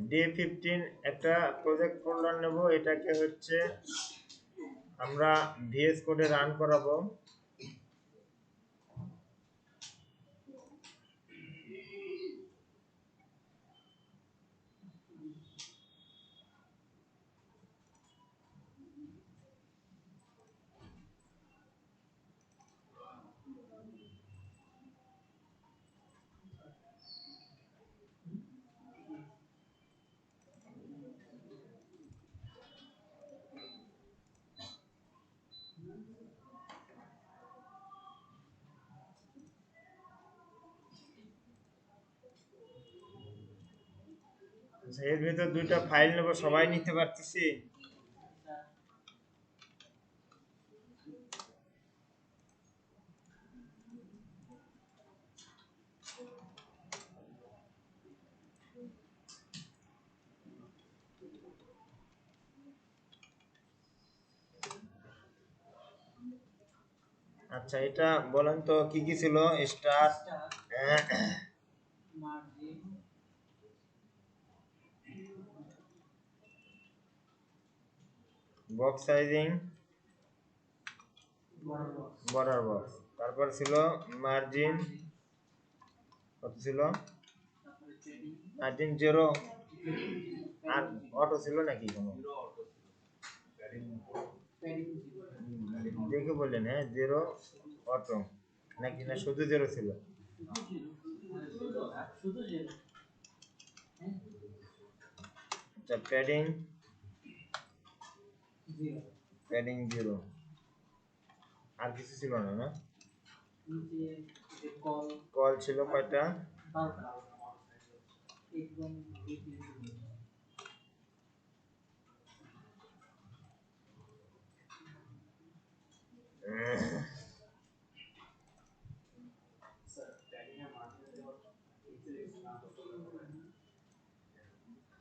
D15 একটা project folder নেব, এটাকে হচ্ছে আমরা ভিএস কোডে রান করাবো। আচ্ছা, এর ভিতর দুইটা ফাইল নেব, সবাই নিতে পারতেছি? আচ্ছা, এটা বলেন তো কি কি ছিল? Star, box sizing, border box, তারপর ছিল মার্জিন, কত ছিল? মার্জিন 0, আর অটো ছিল নাকি কোনো? দেখে বললেন, হ্যাঁ 0 অটো নাকি, না শুধু 0 ছিল? আচ্ছা, প্যাডিং 0, আর কিছু ছিল না? না, কল ছিল কয়টা?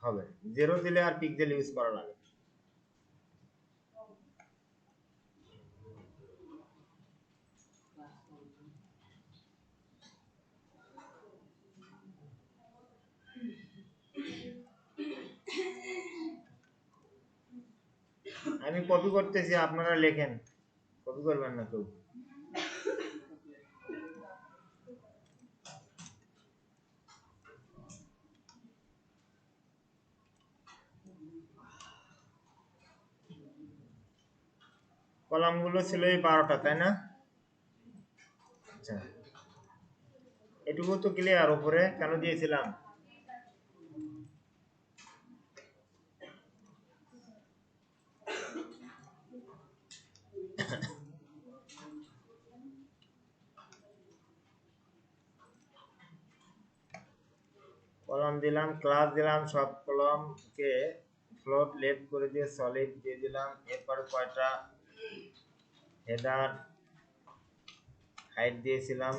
হবে 0 দিলে আর পিক্সেল ইউজ করা লাগে। আমি কপি করতেছি, আপনারা লেখেন, কপি করবেন না কেউ। কলামগুলো ছিল এই 12টা, তাই না? আচ্ছা, এটুকু তো ক্লিয়ার। উপরে কেন দিয়েছিলাম? কলাম দিলাম, ক্লাস দিলাম, সব কলামকে ফ্লোট লেফট করে দিয়ে সলিড দিয়ে দিলাম। এরপর কয়টা হেডার হাইট দিয়েছিলাম?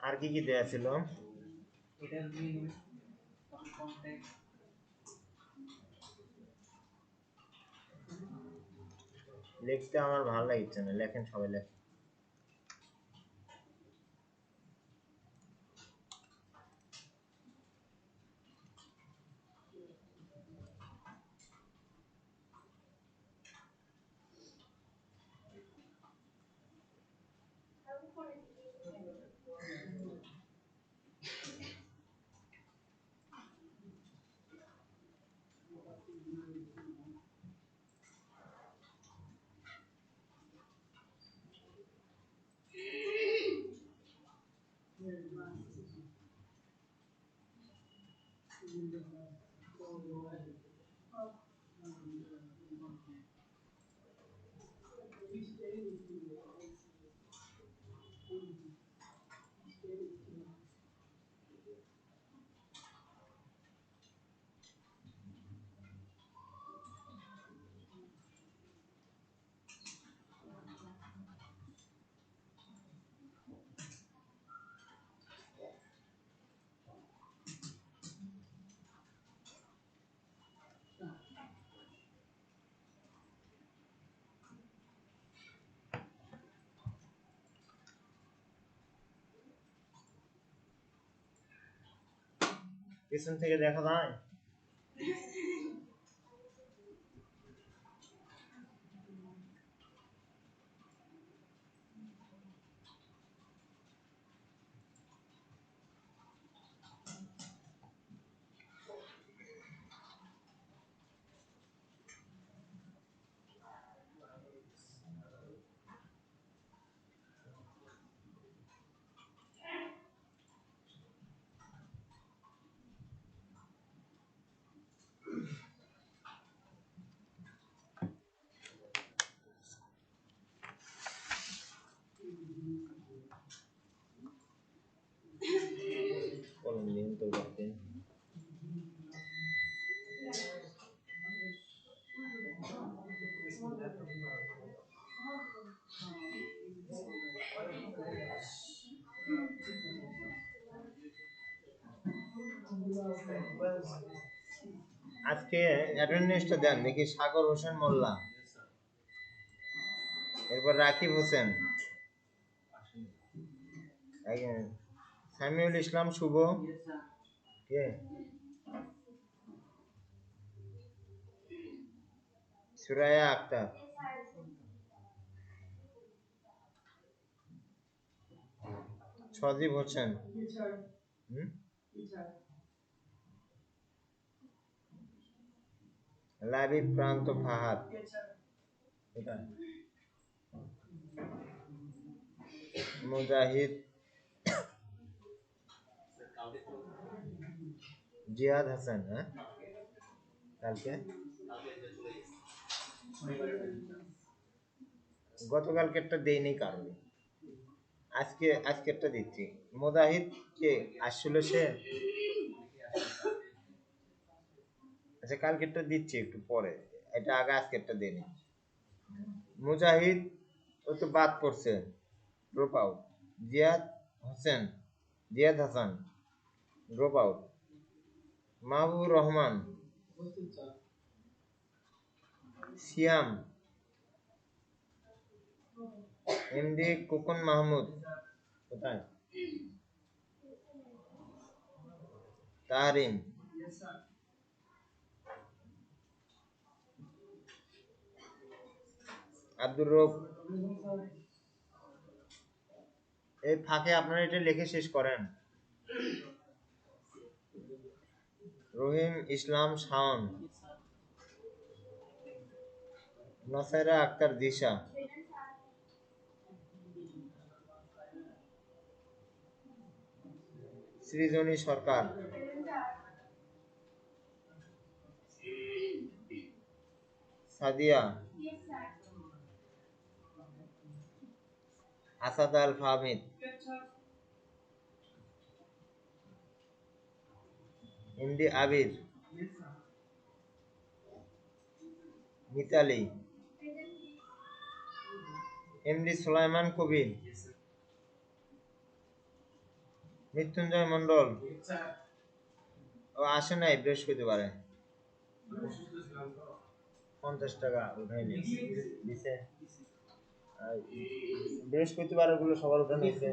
আর কি কি দেয়া ছিল? লিখতে আমার ভালো লাগছে না, লেখেন, সবাই লেখেন। পিছন থেকে দেখা যায়? কলম দিন তো করতে। আজকে অ্যাটেন্ডেন্সটা দেন দেখি। সাগর হোসেন মোল্লা, এরপর রাকিব হোসেন, সামিউল ইসলাম শুভ, কে সুরায়া আক্তার, সজীব হোসেন, লাবিব প্রান্ত ফাহাদ, মুজাহিদ, জিয়াদ হাসান। হ্যাঁ, কালকে গতকালকেরটা দেইনি কারণে, আজকেরটা দিচ্ছি। মুজাহিদ কে আসলে সে, আচ্ছা কালকেরটা দিচ্ছি একটু পরে, এটা আগে আজকেরটা দেইনি। মুজাহিদ ও তো বাদ পড়ছে, drop out. Ziad Hasan drop out. Mahbubur Rahman, Siam, MD Kokon Mahmud, কোথায়, তাহরিম, আব্দুর রব। এই ফাঁকে আপনারা এটা লিখে শেষ করেন। রহিম ইসলাম শাওন, নসাইরা আক্তার দিশা, সৃজনী সরকার, সাদিয়া, আসাদ আল ফাহমিদ, এমডি আবির, মিতালি, এমডি সুলাইমান কবির, মৃত্যুঞ্জয় মন্ডল। ও আসে নাই বৃহস্পতিবারে, 50 টাকা উঠাই দিছে। বৃহস্পতিবার গুলো সবার উঠানো হয়েছে।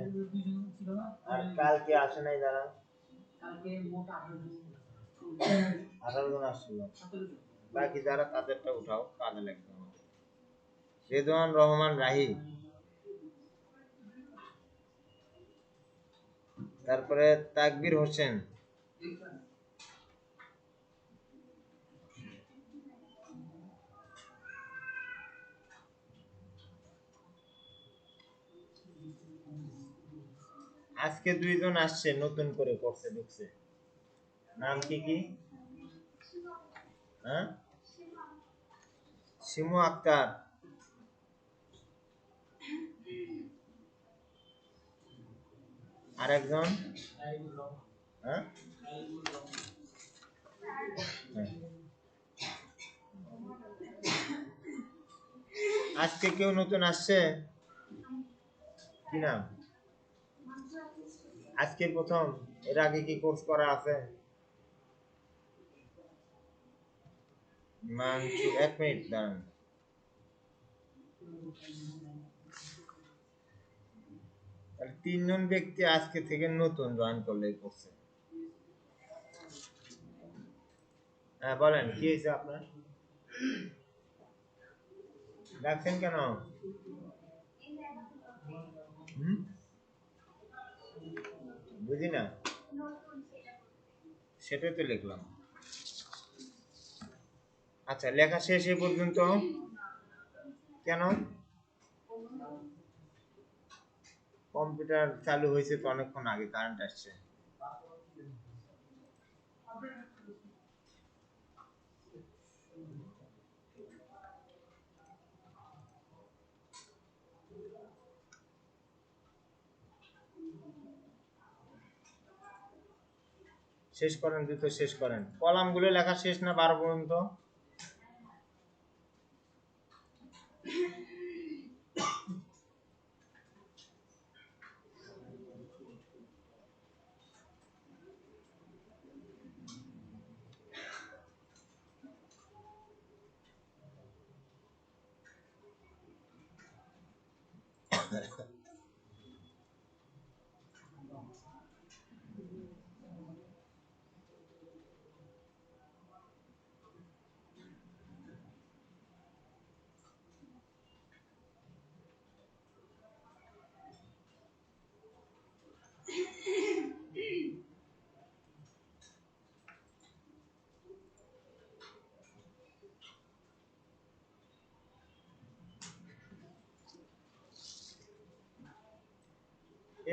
আর কালকে আসে নাই যারা, 18 জন আসছিল, বাকি যারা তাদেরটা উঠাও, কাজে লাগবে আমাদের। রেদওয়ান রহমান রাহি, তারপরে তাকবীর হোসেন, আজকে 2 জন আসছে নতুন করে করছে ঢুকছে। নাম কি কি? হ্যাঁ, শিমু আক্তার, আর একজন, হ্যাঁ, আজকে কেউ নতুন আসছে? কি নাম? আজকে প্রথম? এর আগে কি কোর্স করা আছে? মাংসু, 1 মিনিট দাঁড়ান। তাহলে 3 জন ব্যক্তি আজকে থেকে নতুন জয়েন করলে করছে। হ্যাঁ বলেন কি হয়েছে আপনার? ডাকছেন কেন? হুম, বুঝি না। সেটাই তো লিখলাম। আচ্ছা লেখা শেষ এই পর্যন্ত। কেন? কম্পিউটার চালু হয়েছে তো অনেকক্ষণ আগে, কারেন্ট আসছে। শেষ করেন, দ্রুত শেষ করেন। কলাম গুলো লেখা শেষ না 12 পর্যন্ত?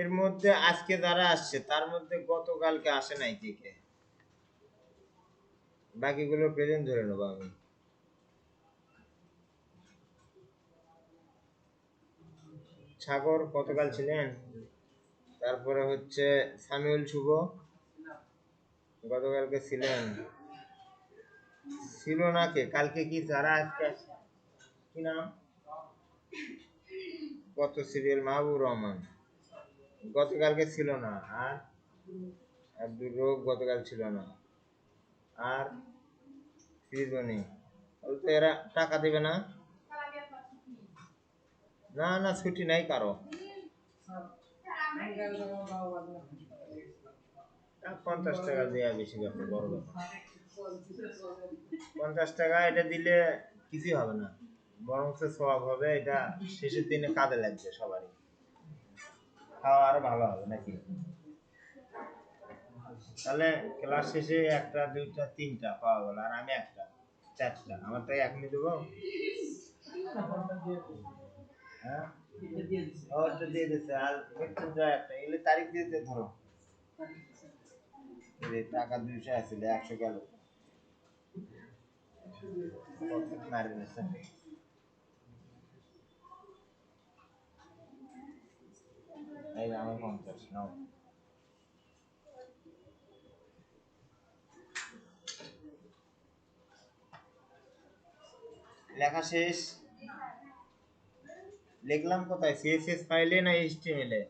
এর মধ্যে আজকে যারা আসছে তার মধ্যে গতকালকে আসে নাই কে কে? বাকিগুলো প্রেজেন্ট ধরে নেবো আমি। সাগর গতকাল ছিলেন। তারপরে হচ্ছে সামিউল শুভ গতকালকে ছিলেন। ছিল না কে কালকে? কি যারা আজকে আসছে কি নাম? কত সিরিয়াল মাহবুব রহমান গতকালকে ছিল না। আর আব্দুর রব গতকাল ছিল না। আর সৃজনী বলতে এরা টাকা দেবে না? না না ছুটি নাই কারো। 50 টাকা দেয়া বেশি ব্যাপার, বড় ব্যাপার। 50 টাকা এটা দিলে কিছুই হবে না, বরং সওয়াব হবে। এটা শেষের দিনে কাজে লাগবে সবারই, খাওয়া আরো ভালো হবে নাকি? তাহলে ক্লাস শেষে একটা দুইটা তিনটা পাওয়া গেল, আর আমি একটা চারটা, আমার তাই এখনই দেবো। হ্যাঁ ওটা দিয়ে দিচ্ছে, আর মৃত্যুঞ্জয় একটা, এগুলো তারিখ দিতে ধরো। টাকা 200 আসছিল, 100 গেল। এই আমার 50 নাও। লেখা শেষ। লিখলাম কোথায়? সিএসএস ফাইলে না এইচটিএমএল এ?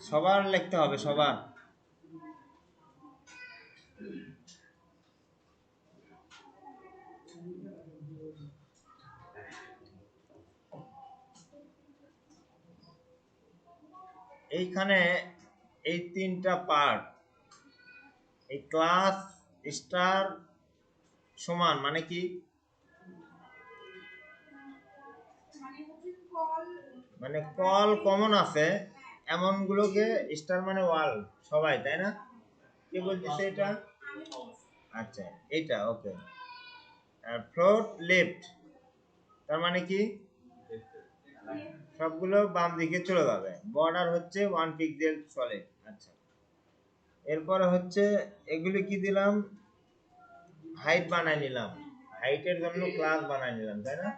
সবার লিখতে হবে, সবার। এইখানে এই তিনটা পার্ট, এই ক্লাস স্টার সমান মানে কি? মানে কল কমন আছে এমন গুলোকে স্টার মানে ওয়াল সবাই, তাই না? কি বলতেছে এটা? আচ্ছা এটা ওকে। আর ফ্লোট লেফট তার মানে কি? সবগুলো বাম দিকে চলে যাবে। বর্ডার হচ্ছে 1 পিক্সেল সলিড। আচ্ছা এরপরে হচ্ছে এগুলি কি দিলাম? হাইট বানাই নিলাম, হাইটের জন্য ক্লাস বানাই নিলাম, তাই না?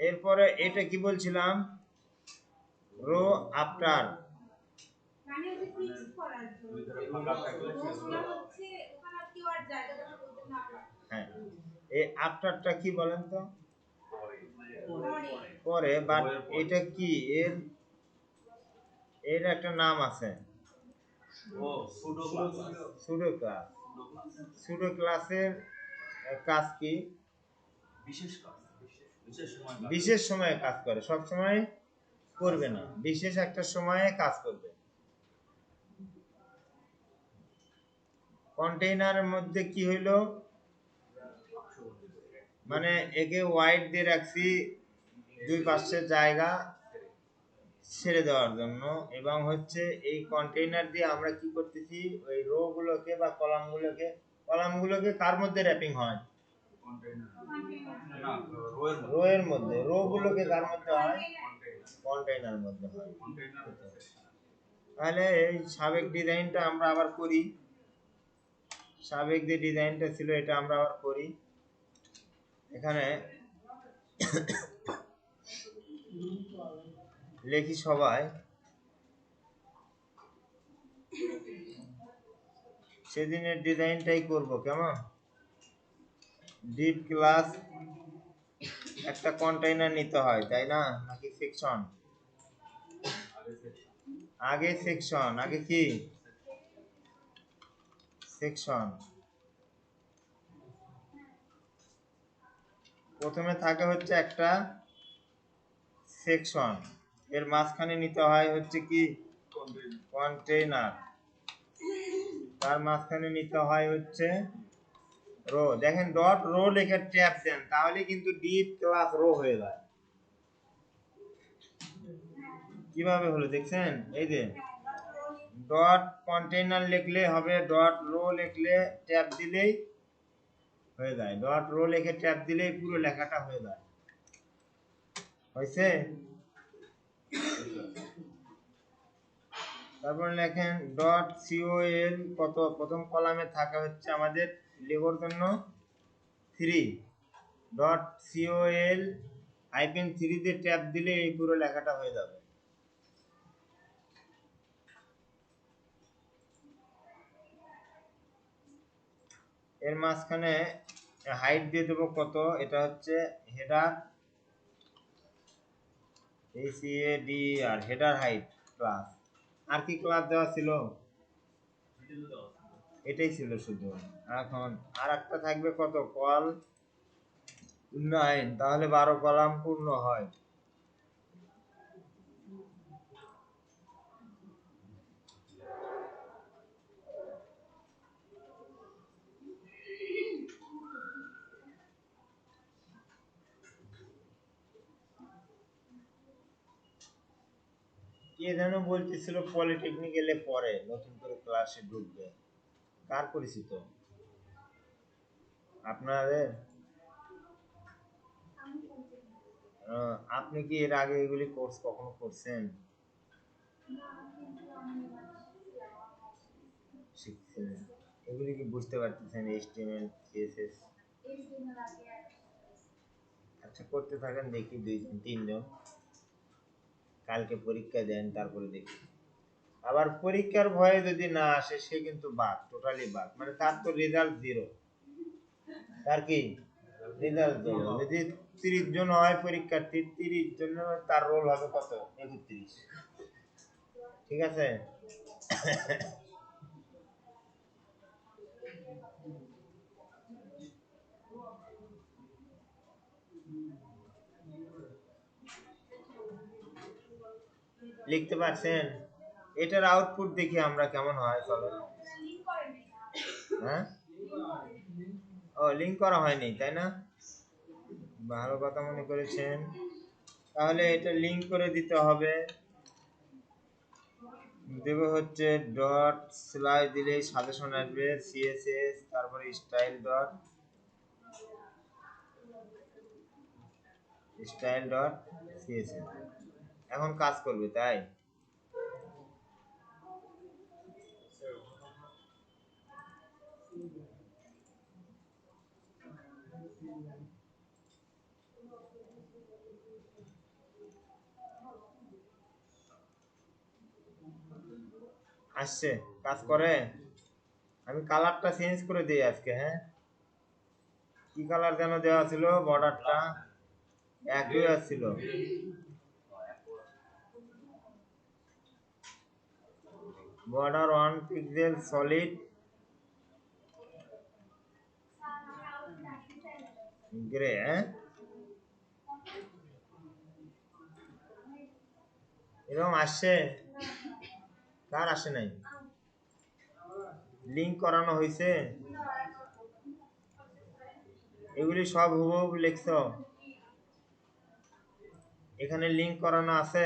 এরপরে এটা কি বলছিলাম? রো আফটার, মানে ওটা ফিক্স করার জন্য হচ্ছে ওখানে কিওয়ার্ড জায়গাটা বলতে না পারে। হ্যাঁ এই আফটারটা কি বলেন তো? পরে। বাট এটা কি এর এর একটা নাম আছে, সুডো ক্লাস। সুডো ক্লাসের কাজ কি? বিশেষ সময়ে কাজ করে, সব সময় করবে না, বিশেষ একটা সময়ে কাজ করবে। কন্টেইনারের মধ্যে কি হইলো, মানে একে ওয়াইড দিয়ে রাখছি দুই পাশের জায়গা ছেড়ে দেওয়ার জন্য, এবং হচ্ছে এই কন্টেইনার দিয়ে আমরা কি করতেছি, ওই রো গুলোকে বা কলামগুলোকে কার মধ্যে র্যাপিং হয়, রো এর মধ্যে। রো গুলোকে কার মধ্যে হয়, কন্টেইনার মধ্যে হয়। তাহলে এই সাবেক ডিজাইনটা আমরা আবার করি, সাবেক যে ডিজাইনটা ছিল এটা আমরা আবার করি। এখানে লেখি সবাই, সেদিনের ডিজাইনটাই করব, কেমন? ডিপ ক্লাস একটা কন্টেইনার নিতে হয়, তাই না? নাকি সেকশন? আগে সেকশন, আগে কি সেকশন। প্রথমে থাকে হচ্ছে একটা সেকশন, এর মাঝখানে নিতে হয় হচ্ছে কি কন্টেইনার, তার মাঝখানে নিতে হয় হচ্ছে রো। দেখেন ডট রো লেখা ট্যাব দেন, তাহলে কিন্তু ডিপ ক্লাস রো হয়ে যায়। কিভাবে হলো দেখছেন? এই যে ডট কন্টেইনার লিখলে হবে, ডট রো লিখলে ট্যাব দিলেই হয়ে যায়, ডট রো লিখে ট্যাব দিলেই পুরো লেখাটা হয়ে যায়। হয়েছে? তারপর লেখেন ডট সিওএল, কত প্রথম কলামে থাকা হচ্ছে আমাদের লেখার জন্য 3, ডট সিওএল হাইফেন 3 তে ট্যাব দিলে এই পুরো লেখাটা হয়ে যাবে। এর মাঝখানে হাইট দিয়ে দেবো কত, এটা হচ্ছে হেডার এইচএডি আর হেডার হাইট ক্লাস। আর কি ক্লাস দেওয়া ছিল? এটাই ছিল শুধু। এখন আর একটা থাকবে কত, কল 9, তাহলে 12 কলাম পূর্ণ হয়। কে যেন বলতেছিল পলিটেকনিক এলে পরে নতুন করে ক্লাসে ঢুকবে, কার পরিচিত? আপনাদের? আপনি কি এর আগে এগুলি কোর্স কখনো করছেন? শিখছেন? এগুলি কি বুঝতে পারতেছেন? HTML CSS? আচ্ছা করতে থাকেন, দেখি 2-3 জন, কালকে পরীক্ষা দেন তারপরে দেখি। আবার পরীক্ষার ভয়ে যদি না আসে সে কিন্তু বাদ, টোটালি বাদ, মানে তার তো রেজাল্ট 0। তার কি রেজাল্ট 0? যদি 30 জন হয় পরীক্ষার্থী, 30 জন তার রোল হবে কত, 31। ঠিক আছে? লিখতে পারছেন? এটার আউটপুট দেখি আমরা কেমন হয়, চলো। হ্যাঁ, ও লিংক করা হয়নি তাই না? ভালো কথা মনে করেছেন। তাহলে এটা লিংক করে দিতে হবে। দেব হচ্ছে ডট স্ল্যাশ দিলেই সাজেশন আসবে, সিএসএস, তারপরে স্টাইল ডট সিএসএস। এখন কাজ করবে, তাই আসছে, কাজ করে। আমি কালারটা চেঞ্জ করে দিই আজকে। হ্যাঁ, কি কালার যেন দেওয়া ছিল, বর্ডারটা একই আসছিল। border 1 pixel solid gray এরকম আসছে কার আসে নাই লিংক করানো হয়েছে এগুলি সব হুবহু লিখছো এখানে লিংক করানো আছে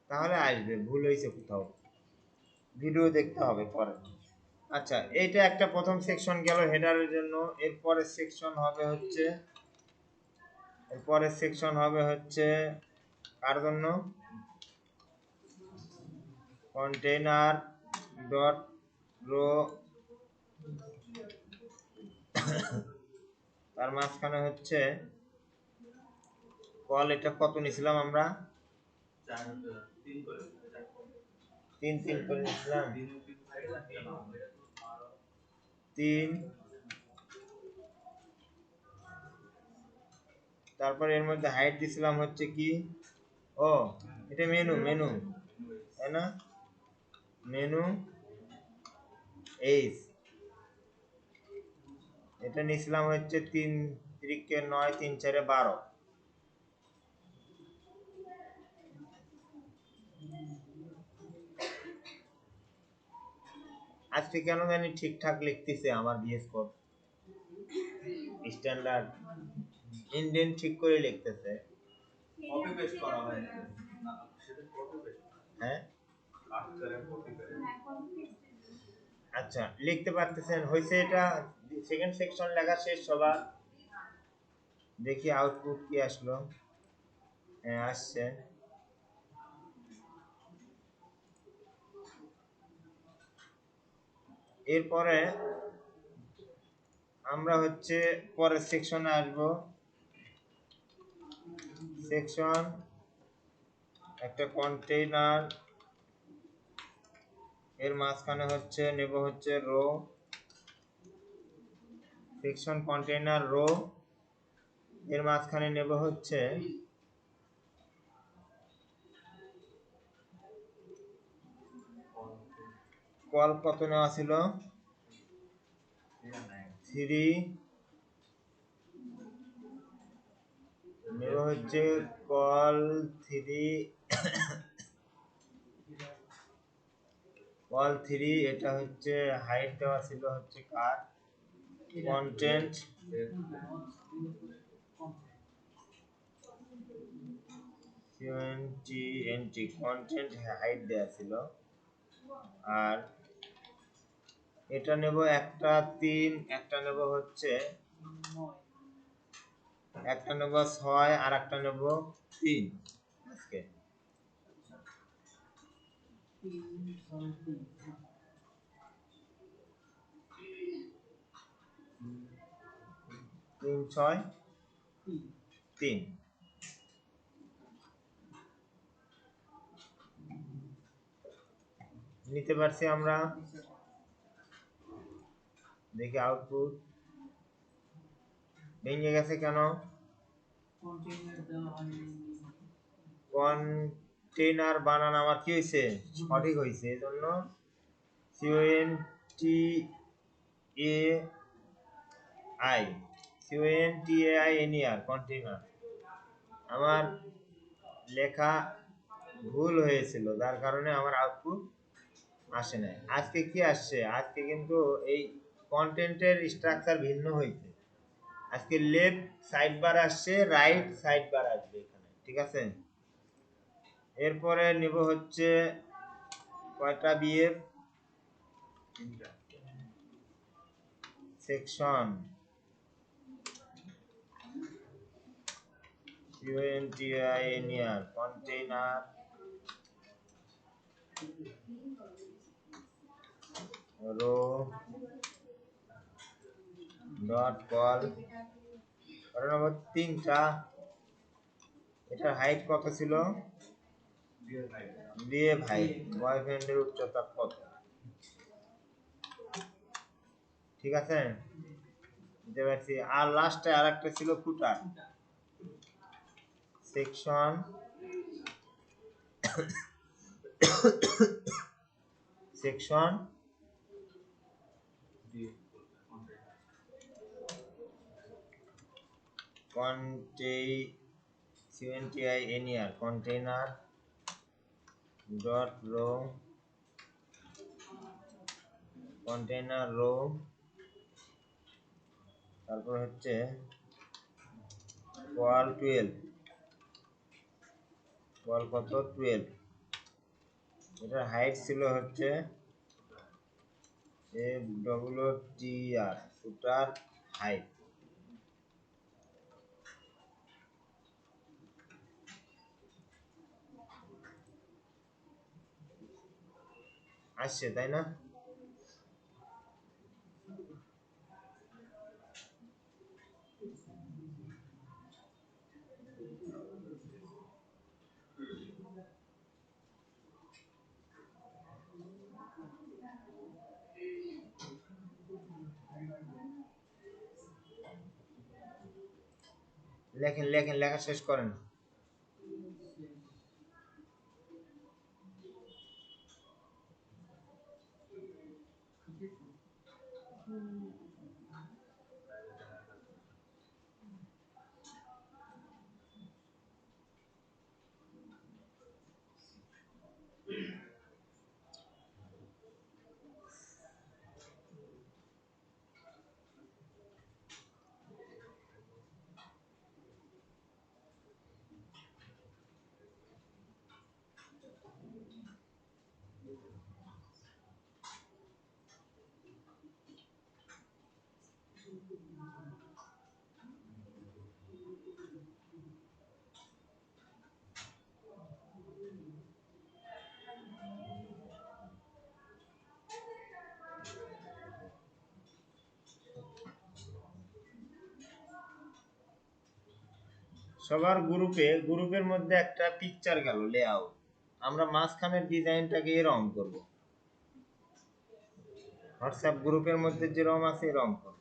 তাহলে আসবে ভুল হয়েছে কোথাও ভিডিও দেখতে হবে পরে আচ্ছা এইটা একটা প্রথম সেকশন গেল হেডারের জন্য এরপরের সেকশন হবে হচ্ছে কার জন্য কন্টেইনার ডট রো তার মাঝখানে হচ্ছে কল এটা কত নিছিলাম আমরা 3 করে নিছিলাম 3 তারপর এর মধ্যে হাইট দিছিলাম হচ্ছে কি ও এটা মেনু তাই না মেনু এইচ এটা নিছিলাম হচ্ছে 3 3 9 3 4 12 আজকে কেন জানি ঠিকঠাক লিখতেছে আমার বিএস কোড স্ট্যান্ডার্ড ইন্ডেন্ট ঠিক করে লিখতেছে কপি পেস্ট করা হয় না সেটা কপি পেস্ট হ্যাঁ কাট করে কপি করে আচ্ছা লিখতে পারতেছেন হইছে এটা সেকেন্ড সেকশন লেখা শেষ সবার দেখি আউটপুট কি আসলো হ্যাঁ আসছে এরপরে আমরা হচ্ছে পরের সেকশনে আসব সেকশন একটা কন্টেইনার এর মাঝখানে হচ্ছে নেব হচ্ছে রো সেকশন কন্টেইনার রো এর মাঝখানে নেব হচ্ছে কল কত নেওয়া ছিল 3 নেব হচ্ছে কল 3 এটা হচ্ছে হাইট দেওয়া ছিল হচ্ছে কার কন্টেন্ট কন্টেন্ট হাইট দেওয়া ছিল আর এটা নেব একটা 3 একটা নেব হচ্ছে একটা নেব 6 আর একটা নেব 3 আজকে 3 6 3 নিতে পারছি আমরা দেখি আউটপুট ভেঙে গেছে কেন কন্টেইনার বানান আমার কি হয়েছে সঠিক হয়েছে এজন্য CONTAINER কন্টেইনার আমার লেখা ভুল হয়েছিল যার কারণে আমার আউটপুট আসে না আজকে কি আসছে আজকে কিন্তু এই কন্টেন্টের স্ট্রাকচার ভিন্ন হয়েছে আজকে লেফট সাইড বার আসছে রাইট সাইড বার আসবে এখানে ঠিক আছে এরপরে নিব হচ্ছে কয়টা BF section CONTAINER container rho dot call কারণ আমার 3টা এটার হাইট কত ছিল বিএফ হাইট বয়ফ্রেন্ডের উচ্চতা কত ঠিক আছে বুঝতে পারছি আর লাস্টে আরেকটা ছিল ফুটার section section container container dot row container row তারপর হচ্ছে wall 12 wall কত 12 এটার হাইট ছিল হচ্ছে FWTR ফুটার হাইট আসছে তাই না লেখেন লেখেন লেখা শেষ করেন সবার গ্রুপের মধ্যে একটা পিকচার গেল লেআউট আমরা মাঝখানের ডিজাইনটাকে এরকম করব হোয়াটসঅ্যাপ গ্রুপের মধ্যে যেরকম আছে এরকম করব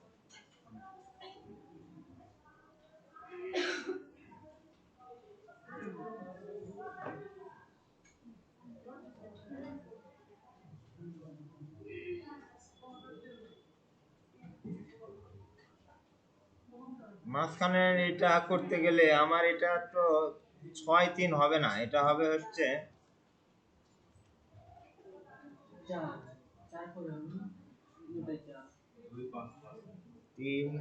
মাঝখানে এটা করতে গেলে আমার এটা তো 6-3 হবে না এটা হবে হচ্ছে 3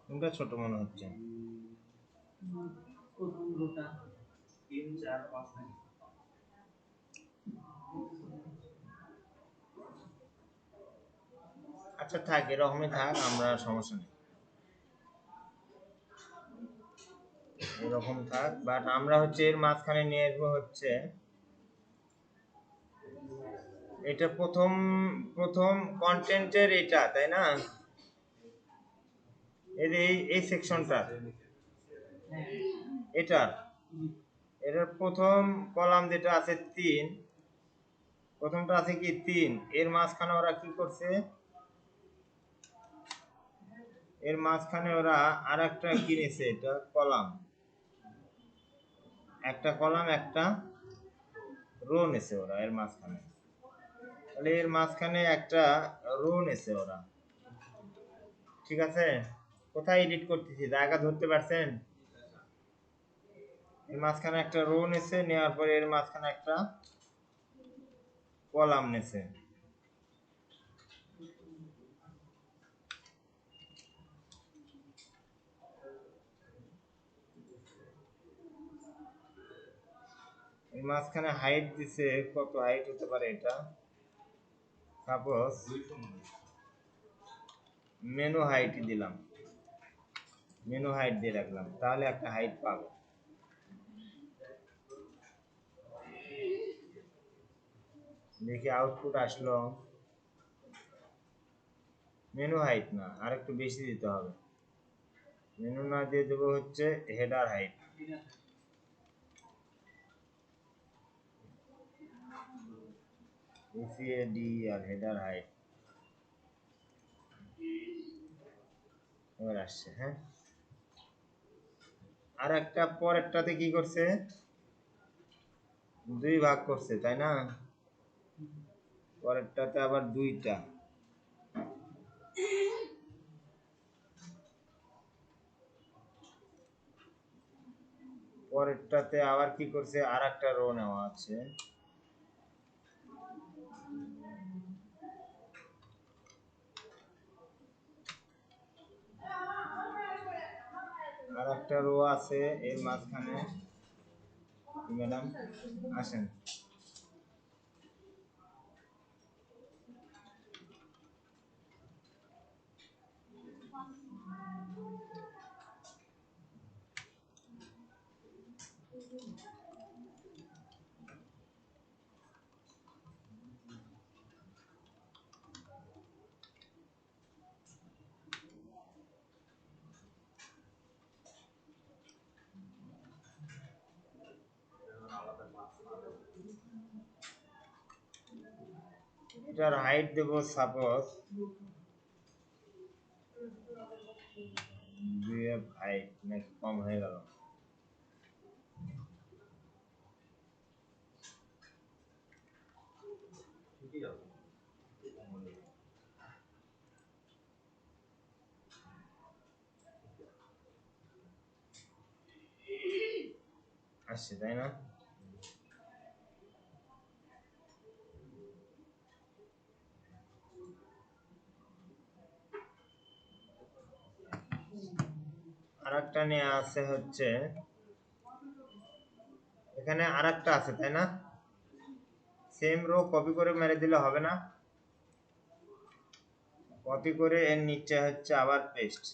কোনটা ছোট মনে হচ্ছে আচ্ছা থাক এরকমই থাক আমরা সমস্যা নেই এরকম থাক বাট আমরা হচ্ছে এর মাঝখানে নিয়ে আসবো হচ্ছে এটা প্রথম প্রথম কন্টেন্টের এটা তাই না এই সেকশনটা এটার এটার প্রথম কলাম যেটা আছে 3 প্রথমটা আছে কি 3 এর মাঝখানে ওরা কি করছে এর মাঝখানে ওরা আরেকটা কিনেছে এটা কলাম একটা কলাম একটা রো নেছে ওরা এর মাঝখানে তাহলে এর মাঝখানে একটা রো নেছে ওরা ঠিক আছে কোথায় এডিট করতেছি জায়গা ধরতে পারছেন এর মাঝখানে একটা রো নেছে নেওয়ার পরে এর মাঝখানে একটা কলাম নেছে এর মাঝখানে হাইট দিছে কত হাইট হতে পারে এটা সাপোজ মেনু হাইট দিলাম মেনু হাইট দিয়ে রাখলাম তাহলে একটা হাইট পাবো দেখি আউটপুট আসলো মেনু হাইট না আর একটু বেশি দিতে হবে মেনু না দিয়ে দেবো হচ্ছে হেডার হাইট আর হেডার হাইট এবার আসছে। হ্যাঁ, আর একটা পরেরটাতে কি করছে, 2 ভাগ করছে, তাই না? পরেরটাতে আবার 2টা, পরেরটাতে আবার কি করছে, আর একটা রো নেওয়া আছে, আর একটা রো আছে এর মাঝখানে। ম্যাডাম আসেন, এটার হাইট দেব সাপোজ 2f হাইট, নাকি কম হয়ে গেল? আসছে, তাই না? আর একটা নিয়ে আছে হচ্ছে, এখানে আর একটা আছে, তাই না? সেম রো কপি করে মেরে দিলে হবে না? কপি করে এর নিচে হচ্ছে আবার পেস্ট।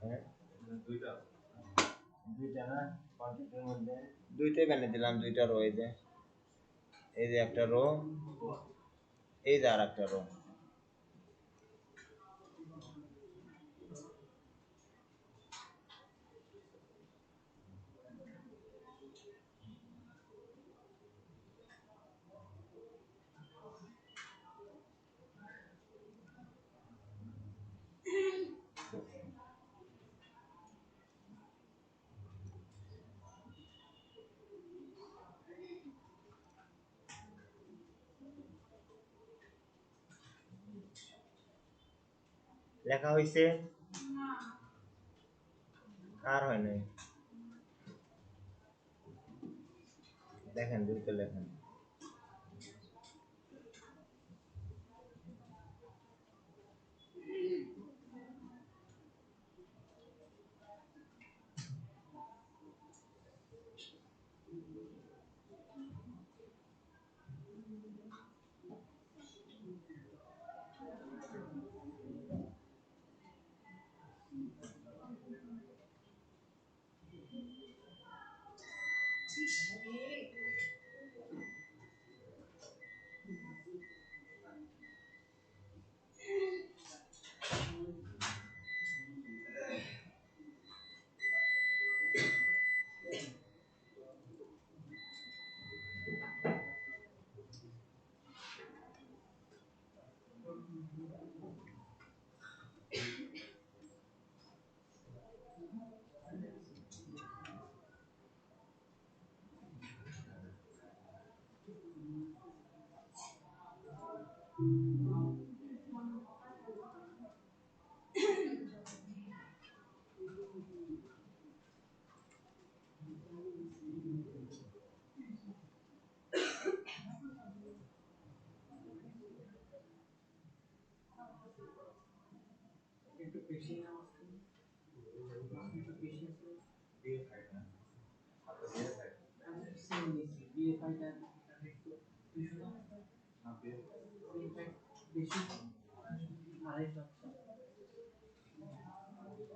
হ্যাঁ, দুইটা না, কন্টেন্টের মধ্যে দুইটাই বানিয়ে দিলাম, 2টা রো। এই যে একটা রো, এই যে আর একটা রো। লেখা হয়েছে? আর হয় নাই, দেখেন দ্রুত লেখেন।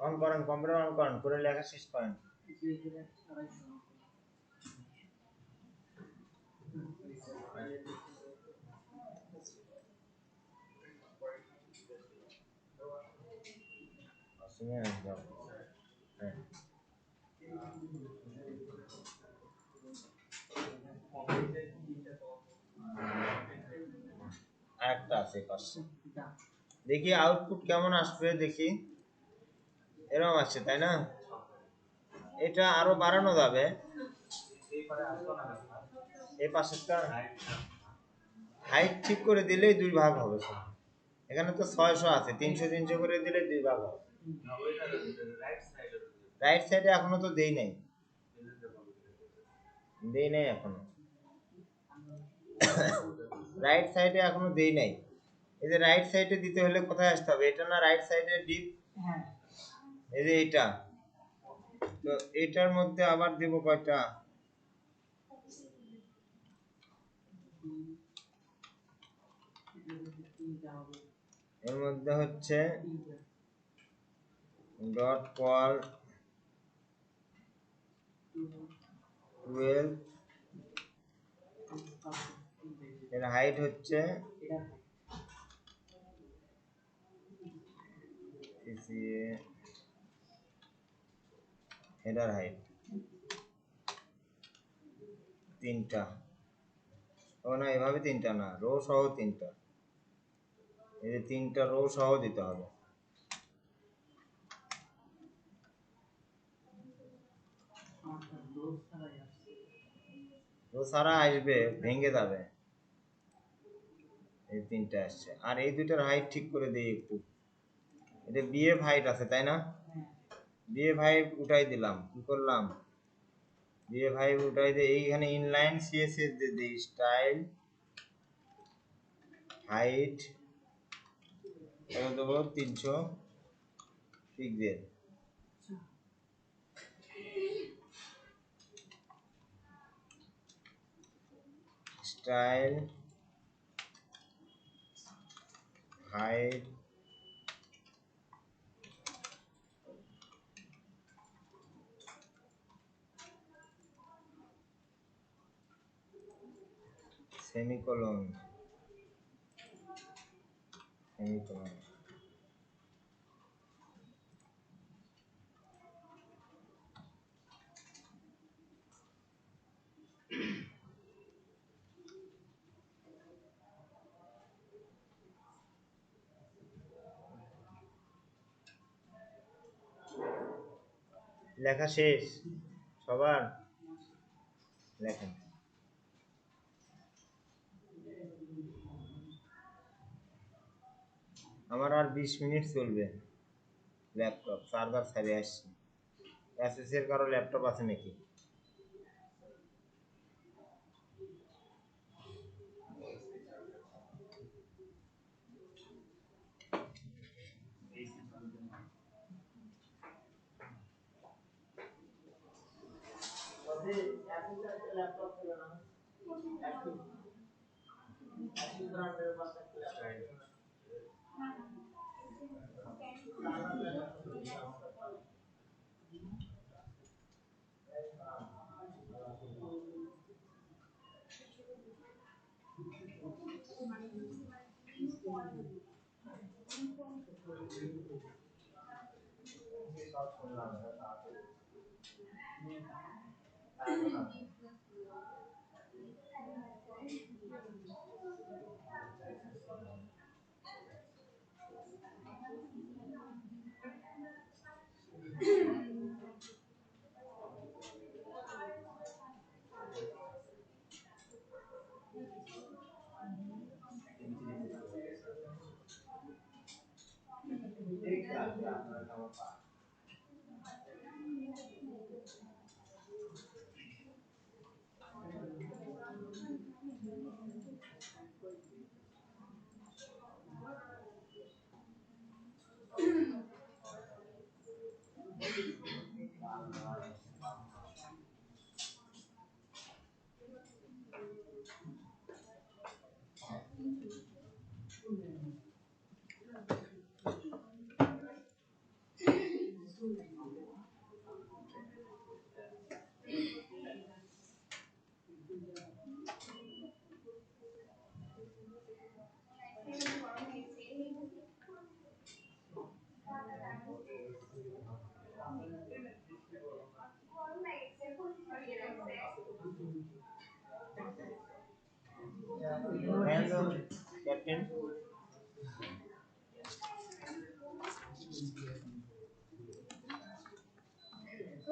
অন করেন, কম্পিউটার অন করেন, করে লেখা শেষ করেন। হ্যাঁ যাও। হ্যাঁ আরেকটা আছে পাশে, দেখি আউটপুট কেমন আসবে দেখি। এরকম আসছে তাই না? এটা আরো বাড়ানো যাবে। এই পাশেরটা হাইট ঠিক করে দিলেই দুই ভাগ হবে। এখানে তো 600 আছে, 300 300 করে দিলে দুই ভাগ হবে। রাইট সাইডে এখনো তো দেই নাই, দেই নাই এখনো। রাইট সাইডে এখনো দেই নাই। এই যে রাইট সাইডে দিতে হলে কোথায় আসতে হবে? এটা না রাইট সাইডে ডিপ, এই যে এটা, তো এটার মধ্যে আবার দেব কয়টা? এর মধ্যে হচ্ছে ডট কল 12, এর হাইট হচ্ছে সিসিএ, হেডার হাইট তিনটা। ও না, এভাবে তিনটা না, রো সহ তিনটা। এই যে তিনটা রো সহ দিতে হবে। রো সারা আসবে, ভেঙে যাবে। এই তিনটা আসছে, আর এই দুইটার হাইট ঠিক করে দিই একটু। এটা বিএফ হাইট আছে তাই না? বিএফ হাইট উঠাই দিলাম, কি করলাম? বিএফ হাইট উঠাই দিয়ে এইখানে ইনলাইন সিএসএস দিয়ে দিই, স্টাইল হাইট দেবো 300 pixel. Style height semicolon, semicolon. লেখা শেষ সবার? লেখেন। আমার আর 20 মিনিট চলবে। ল্যাপটপ সার্ভার ছাড়িয়ে আসছি। এসএস এর কারো ল্যাপটপ আছে নাকি? ল্যাপটপ ছিল না, সব শুনলাম। ঠিক আছে, আপনারা কেমন পান?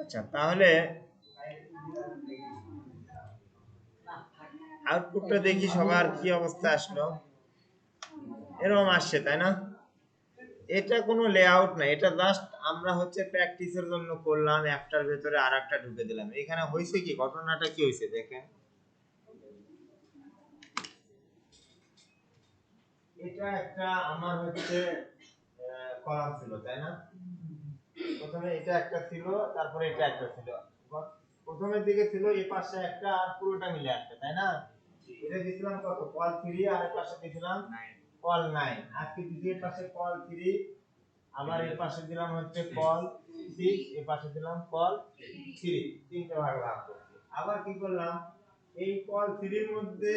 আচ্ছা, তাহলে আউটপুটটা দেখি সবার কি অবস্থা আসলো। এরকম আসছে, তাই না? এটা কোনো লেআউট না, এটা জাস্ট আমরা হচ্ছে প্র্যাকটিসের জন্য করলাম, একটার ভেতরে আর একটা ঢুকে দিলাম। এখানে হয়েছে কি, ঘটনাটা কি হয়েছে দেখেন। এটা একটা আমার হচ্ছে কলাম ছিল, তাই না? প্রথমে এটা একটা ছিল, তারপরে এটা একটা ছিল। প্রথমের দিকে ছিল এই পাশে একটা আর পুরোটা মিলে একটা, তাই না? এটা দিছিলাম কত, কল 3, আর এই পাশে দিছিলাম কল 9। আজকে দ্বিতীয় পাশে কল 3, আবার এর পাশে দিলাম হচ্ছে কল 6, এর পাশে দিলাম কল 3, তিনটা ভাগ ভাগ করছি। আবার কি করলাম, এই কল 3 এর মধ্যে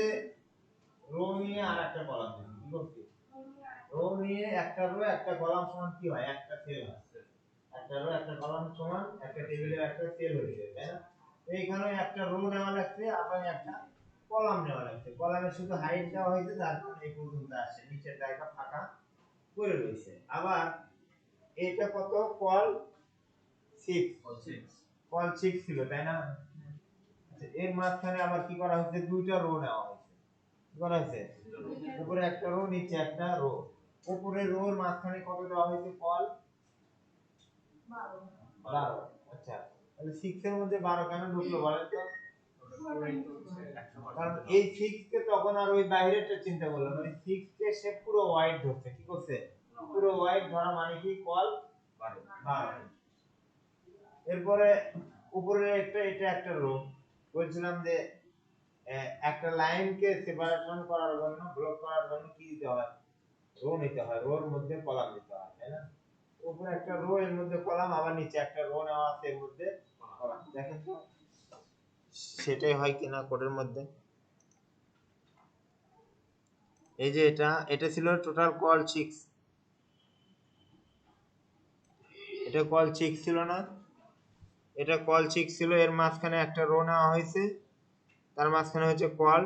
রো নিয়ে আর একটা কলাম দিলাম। কি করছি, রো নিয়ে একটা রো একটা কলাম সমান কি হয়, একটা সেল হয়। একটা রো একটা কলাম সমান একটা টেবিলের একটা সেল হয়ে যায়, তাই না? এইখানে একটা রো নেওয়া লাগছে, আবার একটা কলাম নেওয়া লাগছে। কলামে শুধু হাইট দেওয়া হয়েছে, যার কারণে এই পর্যন্ত আসছে, নিচের জায়গা ফাঁকা পড়ে রয়েছে। আবার এটা কত, কল 6, কল 6 ছিল, তাই না? আচ্ছা, এর মাঝখানে আবার কি করা হয়েছে, দুইটা রো নেওয়া হয়েছে। কি করা হয়েছে, উপরে একটা রো নিচে একটা রো। উপরে রোর মাঝখানে কত দেওয়া হয়েছে, কল 12। আচ্ছা, তাহলে 6 এর মধ্যে 12 কেন ঢুকলো বলেন তো? কারণ এই 6 কে তখন আর ওই বাইরেরটা চিন্তা করলো না, ওই 6 কে সে পুরো ওয়াইড ধরছে। কি করছে, পুরো ওয়াইড ধরা মানে কি, কল 12। এরপরে উপরে একটা, এটা একটা রো। বলছিলাম যে একটা লাইনকে সেপারেশন করার জন্য, ব্লক করার জন্য কি দিতে হয়, রো নিতে হয়, রোর মধ্যে কলাম দিতে হয়, তাই না? উপরে একটা রো, এর মধ্যে কলাম, আবার নিচে একটা রো নেওয়া আছে, এর মধ্যে কলাম। দেখেন তো সেটাই হয় কিনা কোডের মধ্যে। এই যে এটা ছিল টোটাল কল 6, এটা কল 6 ছিল না, এটা কল 6 ছিল। এর মাঝখানে একটা রো নেওয়া হয়েছে, তার মাঝখানে হচ্ছে কল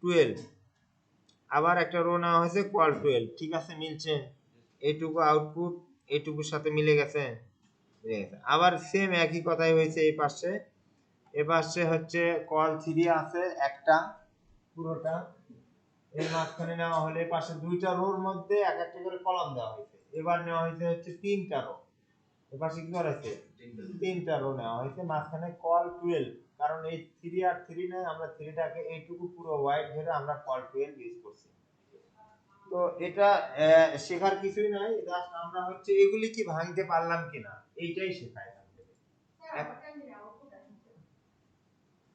12, আবার একটা রো নেওয়া হয়েছে কল 12। ঠিক আছে, মিলছে? এইটুকু আউটপুট এইটুকুর সাথে মিলে গেছে, মিলে গেছে। আবার সেম একই কথাই হয়েছে এই পাশে। এই পাশে হচ্ছে কল 3 আছে একটা, পুরোটা। এর মাঝখানে নেওয়া হলে পাশে দুইটা রোর মধ্যে এক একটা করে কলাম দেওয়া হয়েছে। এবার নেওয়া হয়েছে হচ্ছে তিনটা রো। এর পাশে কি করা হয়েছে, তিনটা রো নেওয়া হয়েছে, মাঝখানে কল 12। কারণ এই 3 আর 3 নয়, আমরা 3টাকে এইটুকু পুরো ওয়াইড ধরে আমরা কল 12 ইউজ করছি। তো এটা শেখার কিছুই নাই, জাস্ট আমরা হচ্ছে এগুলি কি ভাঙতে পারলাম কিনা এইটাই শেখায়।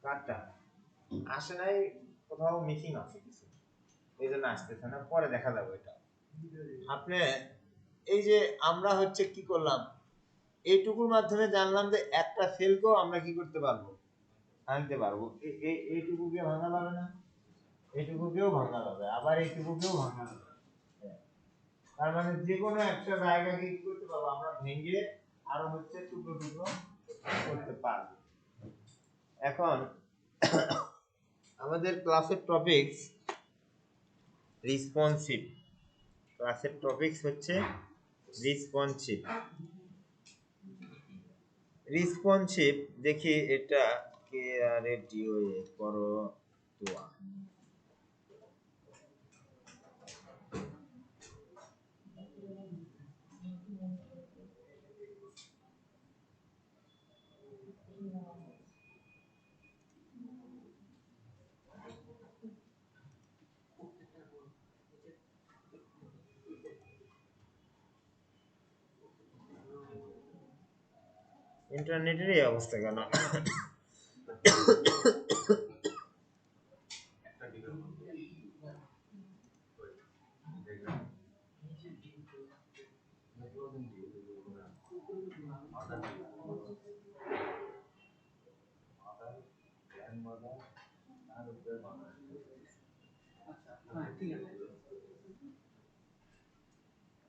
কাটটা আসে নাই, কোথাও মিসিং আছে কিছু, এই জন্য আসতেছে না, পরে দেখা যাবে এটা। আপনি এই যে আমরা হচ্ছে কি করলাম, এইটুকুর মাধ্যমে জানলাম যে একটা সেলকেও আমরা কি করতে পারবো, ভাঙতে পারবো। এইটুকুকে ভাঙা যাবে না, এইটুকুকেও ভাঙা যাবে, আবার এইটুকুকেও ভাঙা যাবে। তার মানে যে কোনো একটা জায়গাকে কি করতে পারবো আমরা, ভেঙে আরো হচ্ছে টুকরো টুকরো করতে পারবো। এখন আমাদের ক্লাসের টপিকস রিসপন্সিভ, ক্লাসের টপিকস হচ্ছে রিসপন্সিভ। রিসপন্সিভ দেখি এটা কে আর ডিও করো তোয়া। ইন্টারনেটের এই অবস্থা কেন?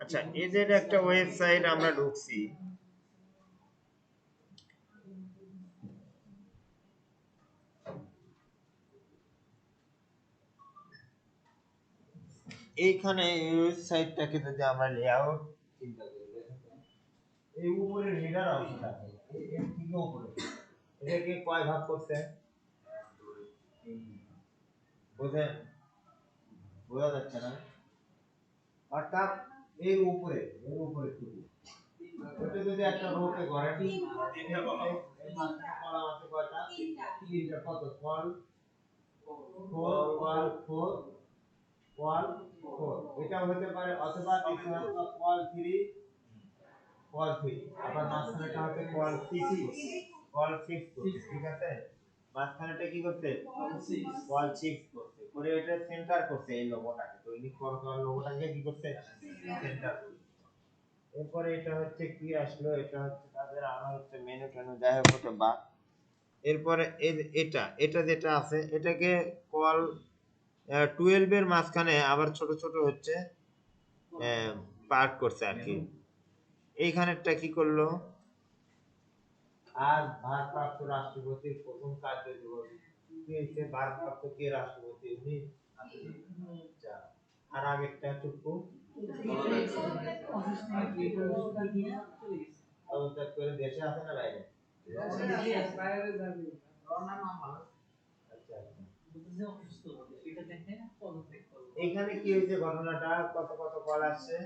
আচ্ছা, এদের একটা ওয়েবসাইট আমরা ঢুকছি, এইখানে এই ওয়েবসাইটটাকে যদি আমরা লেআউট চিন্তা করি, এই উপরে হেডার অংশটা এর থেকে উপরে কয় ভাগ করছে বুঝেন বোঝা যাচ্ছে না অর্থাৎ এর উপরে টুকু ওটা যদি একটা রোকে ধরেন তিনটা কলাম আছে কয়টা তিনটা কত ফল 4 1 4 1 4 এটা হতে পারে অথবা দিতে হয় কল 3 কল 3 আবার মাঝখানেটা হচ্ছে কল 6 করতে ঠিক আছে মাঝখানেটা কি করতে কল 6 করতে করে এটা সেন্টার করতে এই লোগোটাকে দৈনিক কর্মকার লোগোটাকে কি করতে সেন্টার এরপরে এটা হচ্ছে কি আসলো এটা হচ্ছে তাদের আমার হচ্ছে মেনু টেনু যাই হোক ওটা বা এরপরে এটা এটা যেটা আছে এটাকে কল 12 এর মাঝখানে আবার ছোট ছোট হচ্ছে পার্ট করছে আর কি এইখানেরটা কি করলো আর ভারপ্রাপ্ত রাষ্ট্রপতির প্রথম কার্যদিবস কি হচ্ছে ভারপ্রাপ্ত কে রাষ্ট্রপতি উনি আর আগেরটা টুকু করে দেশে আছে না বাইরে এখানে কি হয়েছে ঘটনাটা কত কত কল আসছে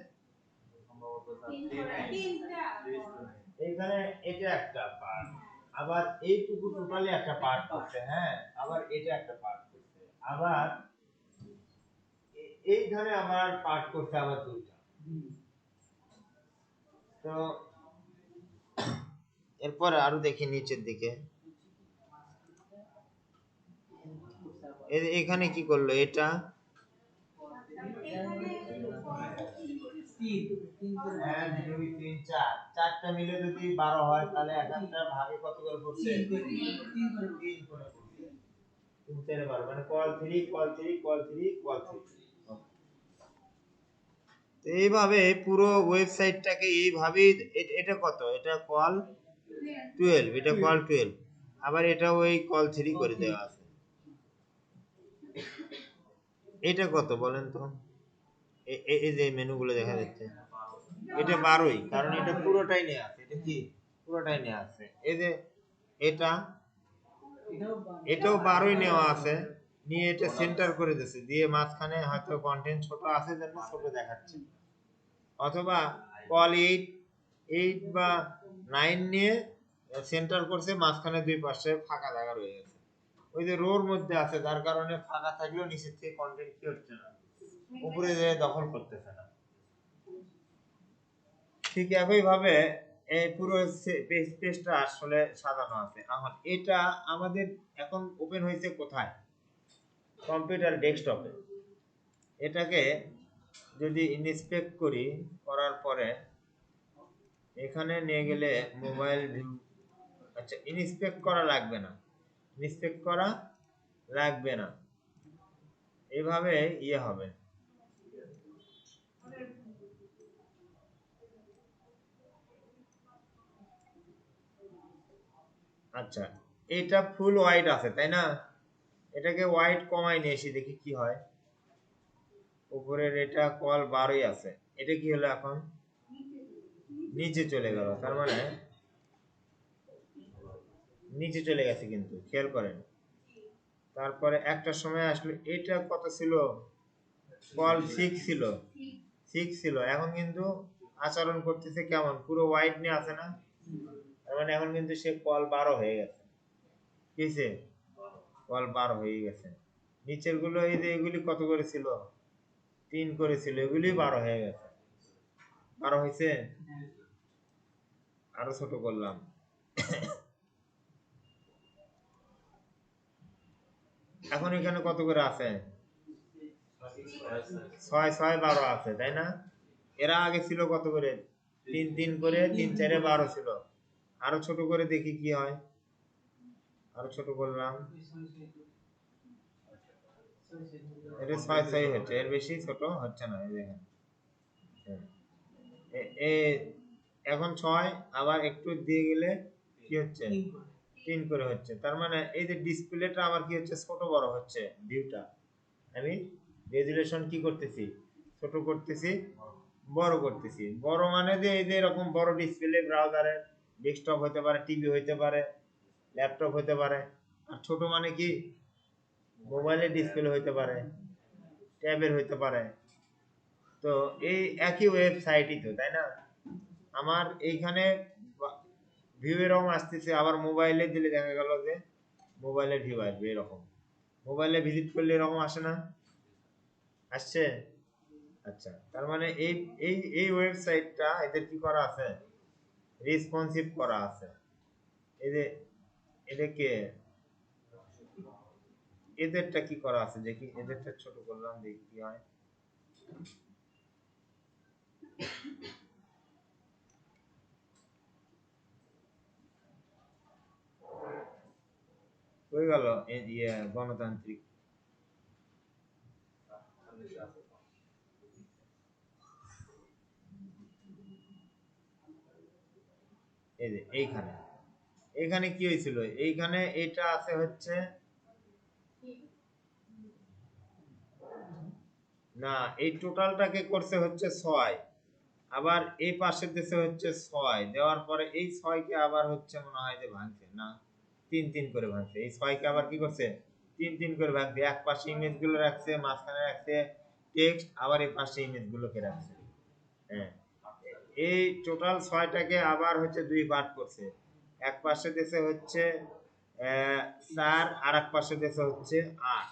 এখানে এটা একটা পার্ট আবার এইটুকু টোটালি একটা পার্ট করছে হ্যাঁ আবার এটা একটা পার্ট করছে আবার এইখানে আবার পার্ট করছে আবার দুইটা তো এরপরে আরো দেখি নিচের দিকে এখানে কি করলো এটা চারটা মিলে যদি 12 হয় তাহলে একটা ভাগে কত করে পড়ছে 3 করে পড়ছে 3 4 12 মানে কল 3 কল 3 কল 3 কল 3 এইভাবে পুরো ওয়েবসাইটটাকে এইভাবে এটা কত এটা কল 12 এটা কল 12 আবার এটা ওই কল 3 করে দেওয়া আছে এটা কত বলেন তো এই যে মেনুগুলো দেখা যাচ্ছে এটা 12ই কারণ এটা পুরোটাই নেওয়া আছে এটা কি পুরোটাই নেওয়া আছে এই যে এটা এটাও 12ই নেওয়া আছে নিয়ে এটা সেন্টার করে দিয়েছে দিয়ে মাঝখানে হয়তো কন্টেন্ট ছোট আছে জন্য ছোট দেখাচ্ছে অথবা কল 8 বা 9 নিয়ে সেন্টার করছে মাঝখানে দুই পাশে ফাঁকা জায়গা রয়ে গেছে ওই যে রোর মধ্যে আছে যার কারণে ফাঁকা থাকলেও নিচের থেকে কন্টেন্ট কি হচ্ছে না উপরে যে দখল করতেছে না ঠিক একই ভাবে এই পুরো পেজটা আসলে সাজানো আছে এখন এটা আমাদের এখন ওপেন হয়েছে কোথায় কম্পিউটার ডেস্কটপে এটাকে যদি ইনস্পেক্ট করি করার পরে এখানে নিয়ে গেলে মোবাইল ভিউ আচ্ছা ইনস্পেক্ট করা লাগবে না ইনস্পেক্ট করা লাগবে না এইভাবে ইয়ে হবে আচ্ছা এটা ফুল হোয়াইট আছে তাই না এটাকে হোয়াইট কমাই নিয়ে এসে দেখি কি হয় উপরের এটা কল 12ই আছে এটা কি হলো এখন নিচে চলে গেল তার মানে নিচে চলে গেছে কিন্তু খেয়াল করেন তারপরে একটা সময় আসলে এটা কত ছিল কল 6 ছিল 6 ছিল এখন কিন্তু আচরণ করতেছে কেমন পুরো হোয়াইট নিয়ে আছে না তার মানে এখন কিন্তু সে কল 12 হয়ে গেছে কিসে কল 12 হয়ে গেছে নিচের গুলো এই যে এগুলি কত করে ছিল 3 করে ছিল এগুলি 12 হয়ে গেছে 12 হয়েছে আরো ছোট করলাম এখন এখানে কত করে আছে 6 6 12 আছে তাই না এরা আগে ছিল কত করে 3 3 করে 3 4 12 ছিল আরো ছোট করে দেখি কি হয় আরো ছোট করলাম এটা 6 6 হচ্ছে এর বেশি ছোট হচ্ছে না এই দেখেন এখন 6 আবার একটু দিয়ে গেলে কি হচ্ছে 3 করে হচ্ছে তার মানে এই যে ডিসপ্লেটা আমার কি হচ্ছে ছোট বড় হচ্ছে ভিউটা আমি রেজুলেশন কি করতেছি ছোট করতেছি বড় করতেছি বড় মানে যে এই যে এরকম বড় ডিসপ্লে ব্রাউজারে ডেস্কটপ হতে পারে টিভি হতে পারে ল্যাপটপ হতে পারে, আর ছোট মানে কি মোবাইলের ডিসপ্লে হতে পারে, ট্যাবের হতে পারে। তো এই একই ওয়েবসাইটই তো, তাই না? আমার এইখানে ভিউ এরকম আসতেছে, আবার মোবাইলে দিলে দেখা গেল যে মোবাইলের ভিউ আসবে এরকম। মোবাইলে ভিজিট করলে এরকম আসে না? আসছে? আচ্ছা, তার মানে এই এই এই ওয়েবসাইটটা এদের কি করা আছে, রেসপন্সিভ করা আছে। এদের এদেরকে এদেরটা কি করা আছে দেখি, এদেরটা ছোট করলাম দেখি কি হয়। হয়ে গেল গণতান্ত্রিক। এই যে এইখানে এইখানে কি হয়েছিল, এইখানে এটা আছে হচ্ছে না, এই টোটালটাকে করছে হচ্ছে 6, আবার এই পাশের দেশে হচ্ছে 6 দেওয়ার পরে এই 6কে আবার হচ্ছে মনে হয় যে ভাঙছে না, 3 3 করে ভাঙছে। এই 6কে আবার কি করছে, 3 3 করে ভাঙছে। এক পাশে ইমেজ গুলো রাখছে, মাঝখানে রাখছে টেক্সট, আবার এই পাশে ইমেজ গুলোকে রাখছে। হ্যাঁ, এই টোটাল 6টাকে আবার হচ্ছে 2 পার্ট করছে। এক পাশে দেশে হচ্ছে 4, আর এক পাশে দেশে হচ্ছে 8,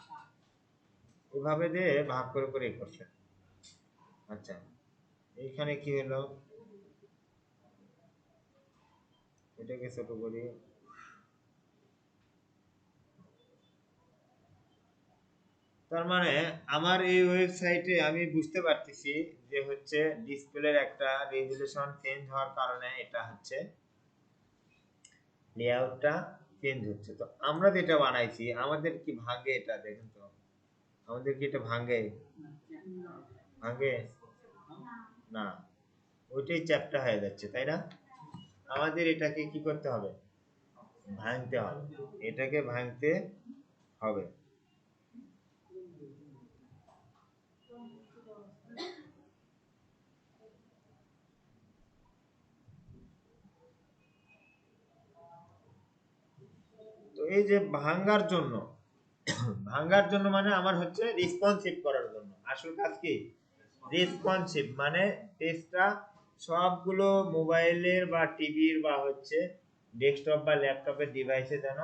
এভাবে দিয়ে ভাগ করে করে করছে। আচ্ছা, এইখানে কি হলো, এটাকে ছোট করি। তার মানে আমার এই ওয়েবসাইটে আমি বুঝতে পারতেছি যে হচ্ছে ডিসপ্লের একটা রেজুলেশন চেঞ্জ হওয়ার কারণে এটা হচ্ছে লেআউটটা চেঞ্জ হচ্ছে। তো আমরা যেটা বানাইছি আমাদের কি ভাঙে, এটা দেখেন তো, আমাদের কি এটা ভাঙে? ভাঙে না, ওইটাই চ্যাপ্টা হয়ে যাচ্ছে, তাই না? আমাদের এটাকে কি করতে হবে, ভাঙতে হবে, এটাকে ভাঙতে হবে। তো এই যে ভাঙার জন্য, ভাঙার জন্য মানে আমার হচ্ছে রেসপন্সিভ করার জন্য, আসল কাজ কি রেসপন্সিভ, মানে টেস্টটা সবগুলো মোবাইলের বা টিভির বা হচ্ছে ডেস্কটপ বা ল্যাপটপের ডিভাইসে যেন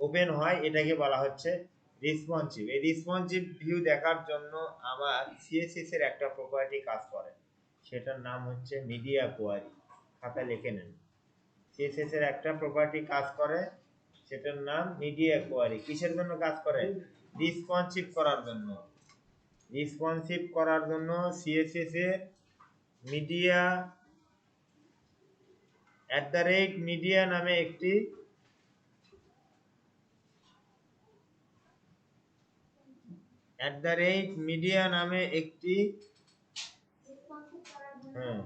ওপেন হয়, এটাকে বলা হচ্ছে রেসপন্সিভ। এই রেসপন্সিভ ভিউ দেখার জন্য আমার সিএসএস এর একটা প্রপার্টি কাজ করে, সেটার নাম হচ্ছে মিডিয়া কোয়ারি। খাতায় লিখে নেন, সিএসএস এর একটা প্রপার্টি কাজ করে, সেটার নাম মিডিয়া কোয়ারি। কিসের জন্য কাজ করে, রেসপন্সিভ করার জন্য। রেসপন্সিভ করার জন্য সিএসএস এর মিডিয়া @media নামে একটি @media নামে একটি হ্যাঁ,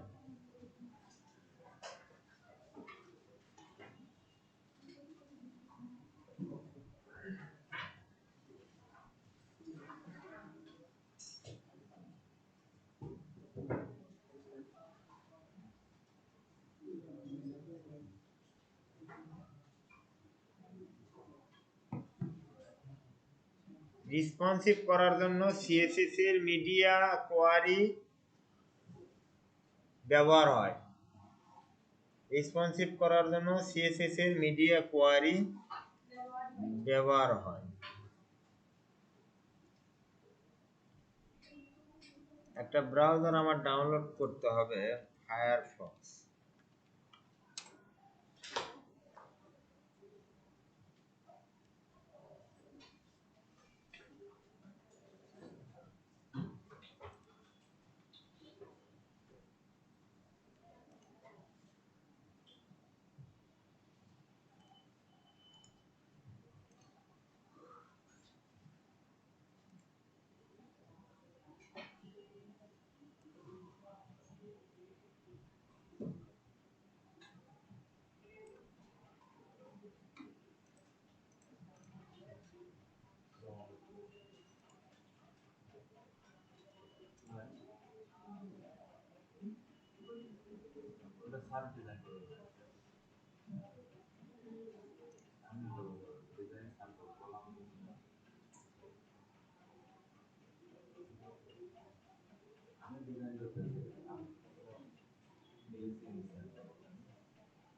রেসপন্সিভ করার জন্য সিএসএস এর মিডিয়া কোয়ারি ব্যবহার হয়। রেসপন্সিভ করার জন্য সিএসএস এর মিডিয়া কোয়ারি ব্যবহার হয়। একটা ব্রাউজার আমার ডাউনলোড করতে হবে, ফায়ারফক্স।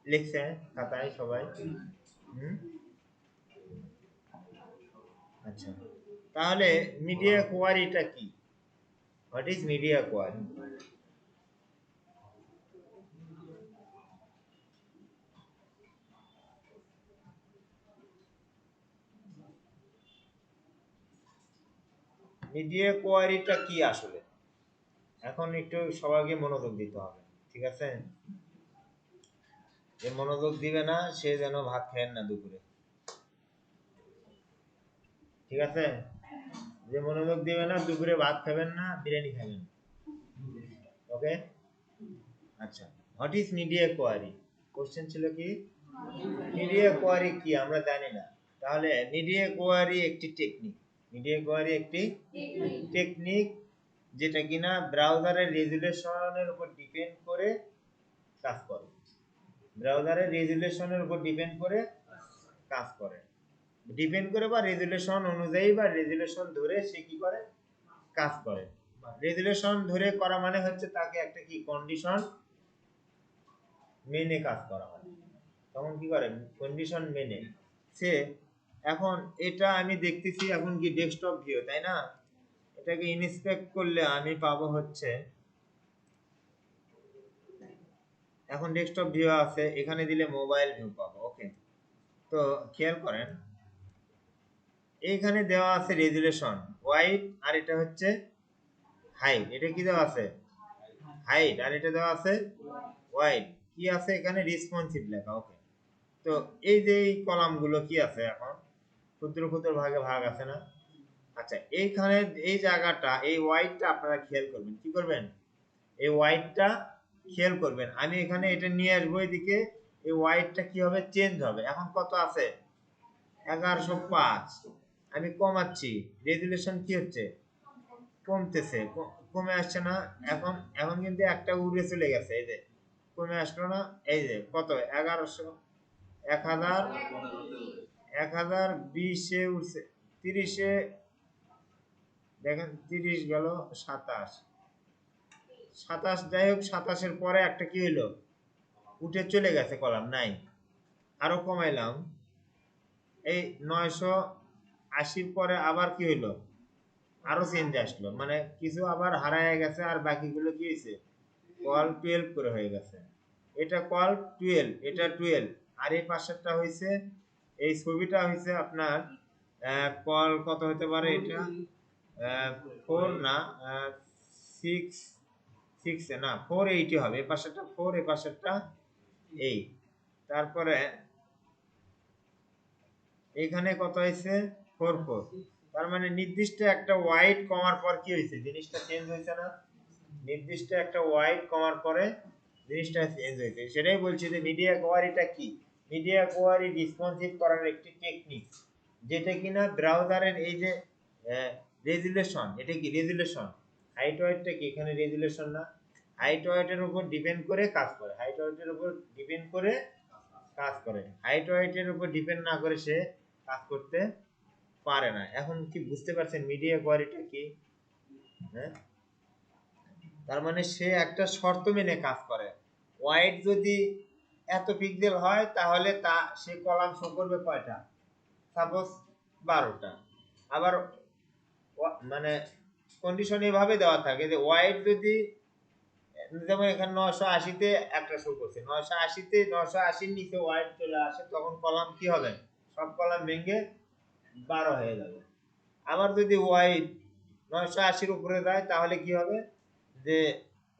লিখছে খাতায় সবাই? হুম। আচ্ছা, তাহলে মিডিয়া কোয়ারিটা কি? What is media query? Media কোয়ারিটা কি আসলে? এখন একটু সবাইকে মনোযোগ দিতে হবে, ঠিক আছে? যে মনোযোগ দিবে না সে যেন ভাত খায় না দুপুরে, ঠিক আছে? যে মনোযোগ দিবে না দুপুরে ভাত খাবেন না, বিরিয়ানি খাবেন। ওকে, আচ্ছা। What is media query? Question ছিল কি মিডিয়া কোয়ারি কি আমরা জানি না। তাহলে মিডিয়া কোয়ারি একটি টেকনিক। মিডিয়া কোয়ারি একটি টেকনিক যেটা কিনা ব্রাউজারের রেজুলেশনের উপর ডিপেন্ড করে কাজ করে। ব্রাউজারের রেজুলেশনের উপর ডিপেন্ড করে কাজ করে। ডিপেন্ড করে বা রেজুলেশন অনুযায়ী বা রেজুলেশন ধরে সে কি করে কাজ করে। রেজুলেশন ধরে করা মানে হচ্ছে তাকে একটা কি কন্ডিশন মেনে কাজ করা হয়। তখন কি করে কন্ডিশন মেনে সে, এখন এটা আমি দেখতেছি এখন কি ডেস্কটপ ভিউ, তাই না? এটাকে ইনস্পেক্ট করলে আমি পাবো হচ্ছে, এখন ডেস্কটপ ভিউ আছে, এখানে দিলে মোবাইল ভিউ পাবো। ওকে, তো খেয়াল করেন এইখানে দেওয়া আছে রেজুলেশন হোয়াইট, আর এটা হচ্ছে হাইট। এটা কি দেওয়া আছে হাইট, আর এটা দেওয়া আছে হোয়াইট। কি আছে এখানে রেসপন্সিভ লেখা। ওকে, তো এই যে এই কলাম গুলো কি আছে এখন ক্ষুদ্র ক্ষুদ্র ভাগে ভাগ আছে না? আচ্ছা, এইখানে এই জায়গাটা এই হোয়াইটটা আপনারা খেয়াল করবেন। কি করবেন? এই হোয়াইটটা খেয়াল করবেন। আমি এখানে এটা নিয়ে আসবো এদিকে, এই হোয়াইটটা কি হবে চেঞ্জ হবে। এখন কত আছে 1105, আমি কমাচ্ছি, রেজুলেশন কি হচ্ছে কমতেছে, কমে আসছে না? এখন এখন কিন্তু একটা উড়ে চলে গেছে, এই যে কমে আসলো না? এই যে কত 1100, 1000, 1020-এ উঠছে, 30-এ দেখেন 30 গেল 27, 27 যাই হোক 27-এর পরে একটা কি হইলো উঠে চলে গেছে কলাম নাই। আরো কমাইলাম, এই 980-র পরে আবার কি হইলো আরো চেঞ্জ আসলো, মানে কিছু আবার হারায় গেছে আর বাকিগুলো কি হয়েছে কল 12 করে হয়ে গেছে। এটা কল 12, এটা 12, আর এই পাশেরটা হয়েছে, এই ছবিটা হয়েছে আপনার কল কত হতে পারে এটা 4 না 6, 6 না 480 হবে। এই পাশেরটা 4, এই পাশেরটা 8। তারপরে এখানে কত হয়েছে 44। তার মানে নির্দিষ্ট একটা ওয়াইড কমার পর কি হয়েছে জিনিসটা চেঞ্জ হয়েছে না? নির্দিষ্ট একটা ওয়াইড কমার পরে জিনিসটা চেঞ্জ হয়েছে। সেটাই বলছি যে মিডিয়া কোয়ারিটা কি। মিডিয়া কোয়ারি রেসপন্সিভ করার একটি টেকনিক যেটা কিনা ব্রাউজারের এই যে রেজুলেশন, এটা কি রেজুলেশন, হাইট ওয়াইটটা কি এখানে রেজুলেশন না? হাইট ওয়াইটের উপর ডিপেন্ড করে কাজ করে, হাইট ওয়াইটের উপর ডিপেন্ড করে কাজ করে। হাইট ওয়াইটের উপর ডিপেন্ড না করে সে কাজ করতে পারে না। এখন কি বুঝতে পারছেন মিডিয়া কোয়ারিটা কি? হ্যাঁ, তার মানে সে একটা শর্ত মেনে কাজ করে। ওয়াইড যদি এত পিক্সেল হয় তাহলে তা সে কলাম শো করবে কয়টা, সাপোজ 12টা। আবার মানে কন্ডিশন এভাবে দেওয়া থাকে যে ওয়াইড যদি, যেমন এখানে 980-তে একটা শো করছে, 980-তে 980-র নিচে ওয়াইড চলে আসে, তখন কলাম কি হবে সব কলাম ভেঙে 12 হয়ে যাবে। আবার যদি ওয়াইড 980-র উপরে যায় তাহলে কি হবে যে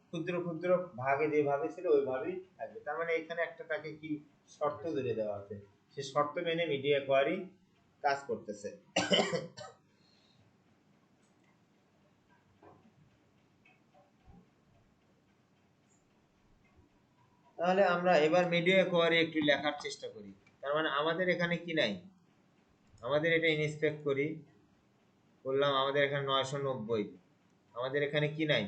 ক্ষুদ্র ক্ষুদ্র ভাগে যেভাবে ছিল ওইভাবেই থাকবে। তার মানে এখানে একটা তাকে কি শর্ত ধরে দেওয়া আছে, সে শর্ত মেনে মিডিয়া কোয়ারি কাজ করতেছে। তাহলে আমরা এবার মিডিয়া কোয়ারি একটু লেখার চেষ্টা করি। তার মানে আমাদের এখানে কি নাই, আমাদের এটা ইন্সপেক্ট করি, বললাম আমাদের এখানে 990, আমাদের এখানে কি নাই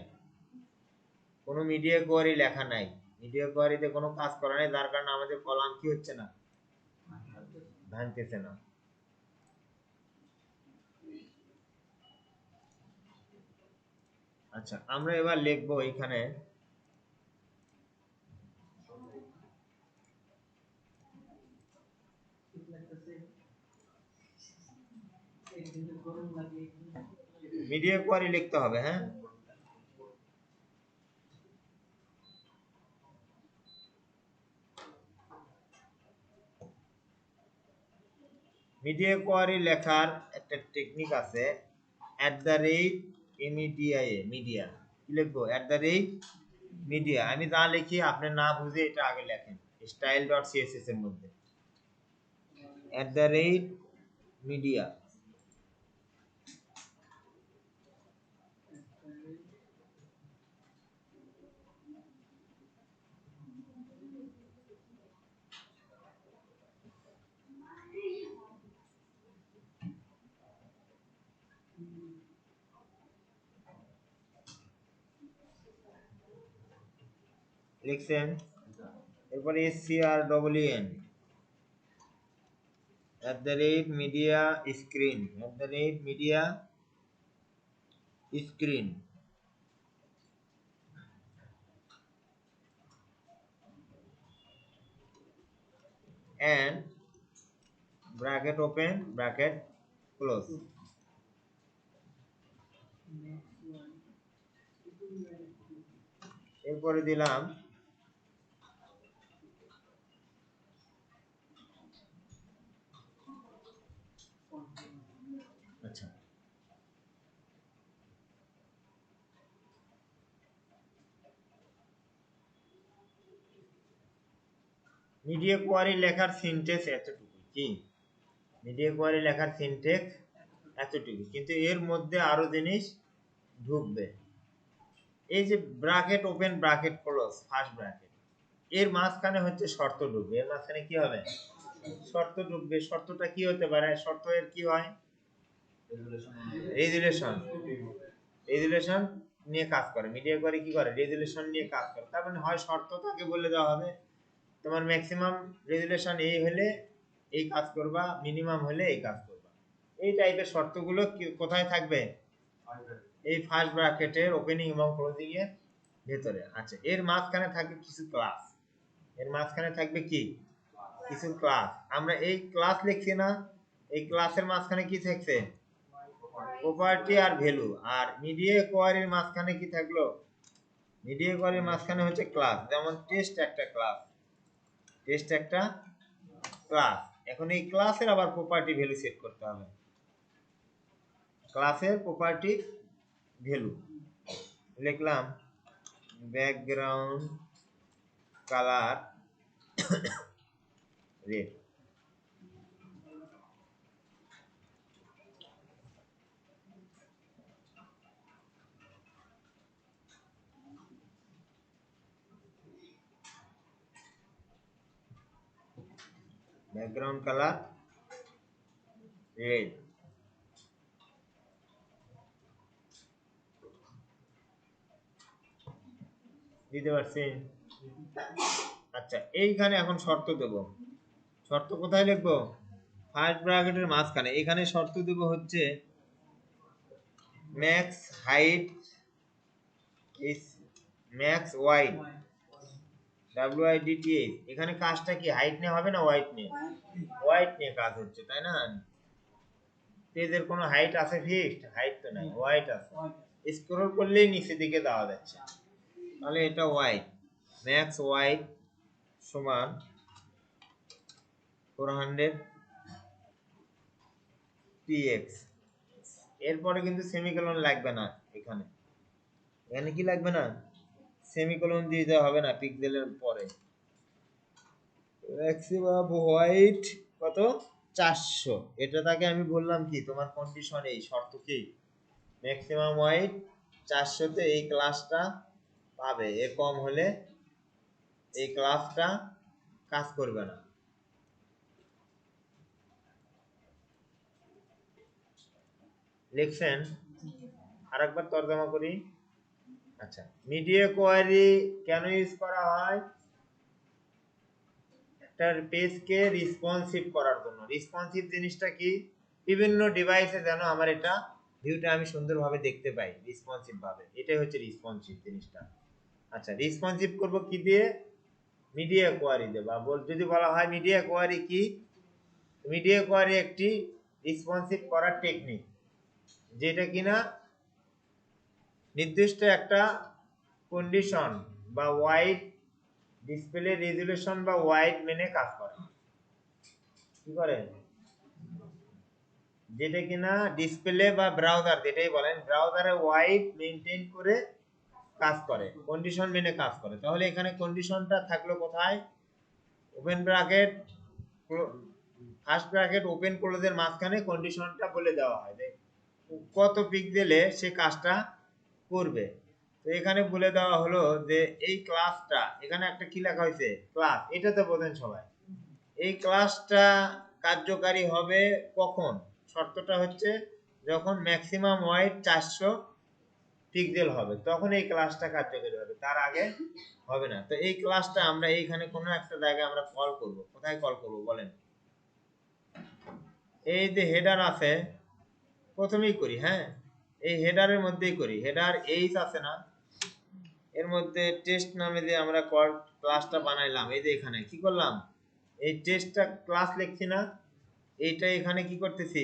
কোনো মিডিয়া কোয়ারি লেখা নাই, মিডিয়া কোয়ারিতে কোনো কাজ করা নাই, যার কারণে আমাদের কলাম কি হচ্ছে না ভাঙতেছে না। আচ্ছা, আমরা এবার লিখবো এখানে মিডিয়া কোয়ারি লিখতে হবে। হ্যাঁ, মিডিয়া কোয়ারি লেখার একটা টেকনিক আছে, @media মিডিয়া কি লিখবো, @media। আমি যা লিখি আপনি না বুঝে এটা আগে লেখেন style.css এর মধ্যে @media। লিখছেন, এরপরে scrwn @media screen @media screen and bracket open bracket close। এরপরে দিলাম আচ্ছা, মিডিয়া কোয়ারি লেখার সিনট্যাক্স এতটুকু, কি মিডিয়া কোয়ারি লেখার সিনট্যাক্স এতটুকু, কিন্তু এর মধ্যে আরো জিনিস ঢুকবে। এই যে bracket open bracket close first bracket, এর মাঝখানে হচ্ছে শর্ত ঢুকবে। এর মাঝখানে কি হবে, শর্ত ঢুকবে। শর্তটা কি হতে পারে, শর্ত এর কি হয়, রেজুলেশন। রেজুলেশন নিয়ে কাজ করে মিডিয়া কোয়ারি, কি করে রেজুলেশন নিয়ে কাজ করে। তার মানে হয় শর্ত তাকে বলে দেওয়া হবে তোমার ম্যাক্সিমাম রেজুলেশন এই হলে এই কাজ করবা, মিনিমাম হলে এই কাজ করবা। এই টাইপের শর্তগুলো কোথায় থাকবে, এই ফার্স্ট ব্র্যাকেটের ওপেনিং এবং ক্লোজিং এর ভেতরে। আচ্ছা, এর মাঝখানে থাকবে কিছু ক্লাস। এর মাঝখানে থাকবে কি, কিছু ক্লাস। আমরা এই ক্লাস লিখছি না, এই ক্লাসের মাঝখানে কি থাকছে, প্রপার্টি আর ভ্যালু। আর মিডিয়া কোয়ারির মাঝখানে কি থাকলো, মিডিয়া কোয়ারির মাঝখানে হচ্ছে ক্লাস। যেমন টেস্ট একটা ক্লাস, টেস্ট একটা ক্লাস। এখন এই ক্লাসের আবার প্রপার্টি ভ্যালু সেট করতে হবে, ক্লাসের প্রপার্টি ভ্যালু লিখলাম background colour red. Background colour red, দিতে পারছি। আচ্ছা, এইখানে এখন শর্ত দেব। শর্ত কোথায় লিখবো, ফার্স্ট ব্র্যাকেটের মাঝখানে। এখানে শর্ত দেব হচ্ছে max height is max wide WIDTH। এখানে কাজটা কি হাইট নিয়ে হবে না ওয়াইড নিয়ে, ওয়াইড নিয়ে কাজ হচ্ছে, তাই না। পেজের কোনো হাইট আছে ফিক্সড, হাইট তো নাই, ওয়াইড আছে। স্ক্রল করলেই নিচের দিকে দেওয়া যাচ্ছে, তাহলে এটা ওয়াইড, ম্যাক্স ওয়াইড সমান 400 px। এরপরে কিন্তু সেমিকোলন লাগবে না, এখানে এখানে কি লাগবে না, সেমিকোলন দিতে হবে না পিক্সেলের পরে। ম্যাক্সিমাম হোয়াইট কত, 400। এটা তাকে আমি বললাম কি, তোমার কন্ডিশন এই শর্ত কি, ম্যাক্সিমাম হোয়াইট 400 তে এই ক্লাসটা পাবে, এর কম হলে এই ক্লাসটা কাজ করবে না। লিখছেন, আরেকবার তর্জমা করি। আচ্ছা, মিডিয়া কোয়ারি কেন ইউজ করা হয়, একটা পেজকে রেসপন্সিভ করার জন্য। রেসপন্সিভ জিনিসটা কি, বিভিন্ন ডিভাইসে যেন আমার এটা ভিউটা আমি সুন্দরভাবে দেখতে পাই রেসপন্সিভ ভাবে, এটাই হচ্ছে রেসপন্সিভ জিনিসটা। আচ্ছা, রেসপন্সিভ করব কি দিয়ে, মিডিয়া কোয়ারি দিয়ে। বা যদি বলা হয় মিডিয়া কোয়ারি কি, মিডিয়া কোয়ারি একটি রেসপন্সিভ করার টেকনিক, যেটা কিনা নির্দিষ্ট একটা কন্ডিশন বা ওয়াইড ডিসপ্লে রেজুলেশন বা ওয়াইড মেনে কাজ করে। কি করে? যেটা কিনা ডিসপ্লে বা ব্রাউজার যেটাই বলেন, ব্রাউজারে ওয়াইড মেনটেন করে কাজ করে, কন্ডিশন মেনে কাজ করে। তাহলে এখানে কন্ডিশনটা থাকলো কোথায়? Open bracket, first bracket open ক্লোজের মাঝখানে কন্ডিশনটা বলে দেওয়া হয় যে কত পিক্সেলে সে কাজটা করবে। তো এখানে বলে দেওয়া হলো যে এই ক্লাসটা, এখানে একটা কি লেখা হয়েছে? ক্লাস। এটা তো বোঝেন সবাই। এই ক্লাসটা কার্যকারী হবে কখন? শর্তটা হচ্ছে যখন ম্যাক্সিমাম ওয়াইড 400 পিক্সেল হবে, তখন এই ক্লাসটা কার্যকরী হবে, তার আগে হবে না। তো এই ক্লাসটা আমরা এইখানে কোনো একটা জায়গায় আমরা কল করব। কোথায় কল করব বলেন? এই যে হেডার আছে, প্রথমেই করি, হ্যাঁ এই হেডারের মধ্যেই করি। হেডার এইচ আছে না, এর মধ্যে টেস্ট নামে যে আমরা ক্লাসটা বানাইলাম, এই যে এখানে কি করলাম, এই টেস্টটা ক্লাস লিখছি না, এইটা এখানে কি করতেছি,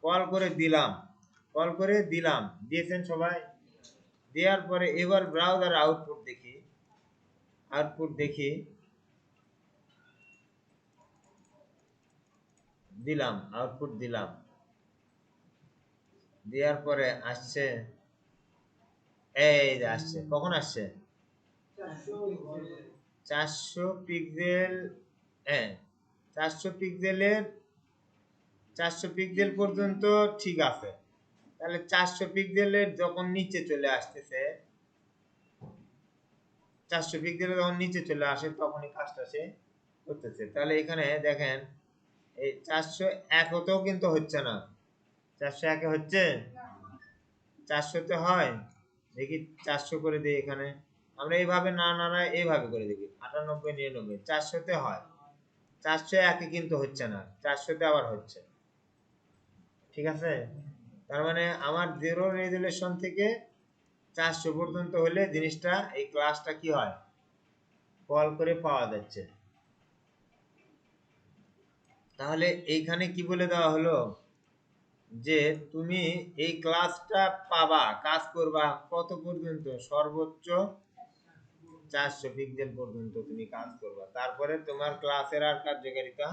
কল করে দিলাম। কল করে দিলাম, দিয়েছেন সবাই? দেওয়ার পরে এবার ব্রাউজার আউটপুট দেখি, আউটপুট দেখি, দিলাম আউটপুট দিলাম, দেওয়ার পরে আসছে, এই যে আসছে। কখন আসছে? 400 পিক্সেল। হ্যাঁ 400 পিক্সেলের, 400 পিক্সেল পর্যন্ত ঠিক আছে। তাহলে 400 পিক্সেলের যখন নিচে চলে আসতেছে, 400 পিক্সেলের যখন নিচে চলে আসে তখনই কাজটা সে করতেছে। তাহলে এখানে দেখেন এই 401 হতেও কিন্তু হচ্ছে না। 401 এ হচ্ছে? 400 তে হয়? দেখি 400 করে দিই এখানে। আমরা এইভাবে না নাড়ায় এইভাবে করে দেখি, 98 99 400 তে হয়। 401 এ কিন্তু হচ্ছে না, 400 তে আবার হচ্ছে। ঠিক আছে? তার মানে আমার 0 রেজুলেশন থেকে 400 পর্যন্ত হলে জিনিসটা, এই ক্লাসটা কি হয়, কল করে পাওয়া যাচ্ছে। তাহলে এইখানে কি বলে দেওয়া হলো যে তুমি এই ক্লাসটা পাবা, কাজ করবা কত পর্যন্ত? সর্বোচ্চ 400 পিক্সেল পর্যন্ত তুমি কাজ করবা, তারপরে তোমার ক্লাসের আর কার্যকারিতা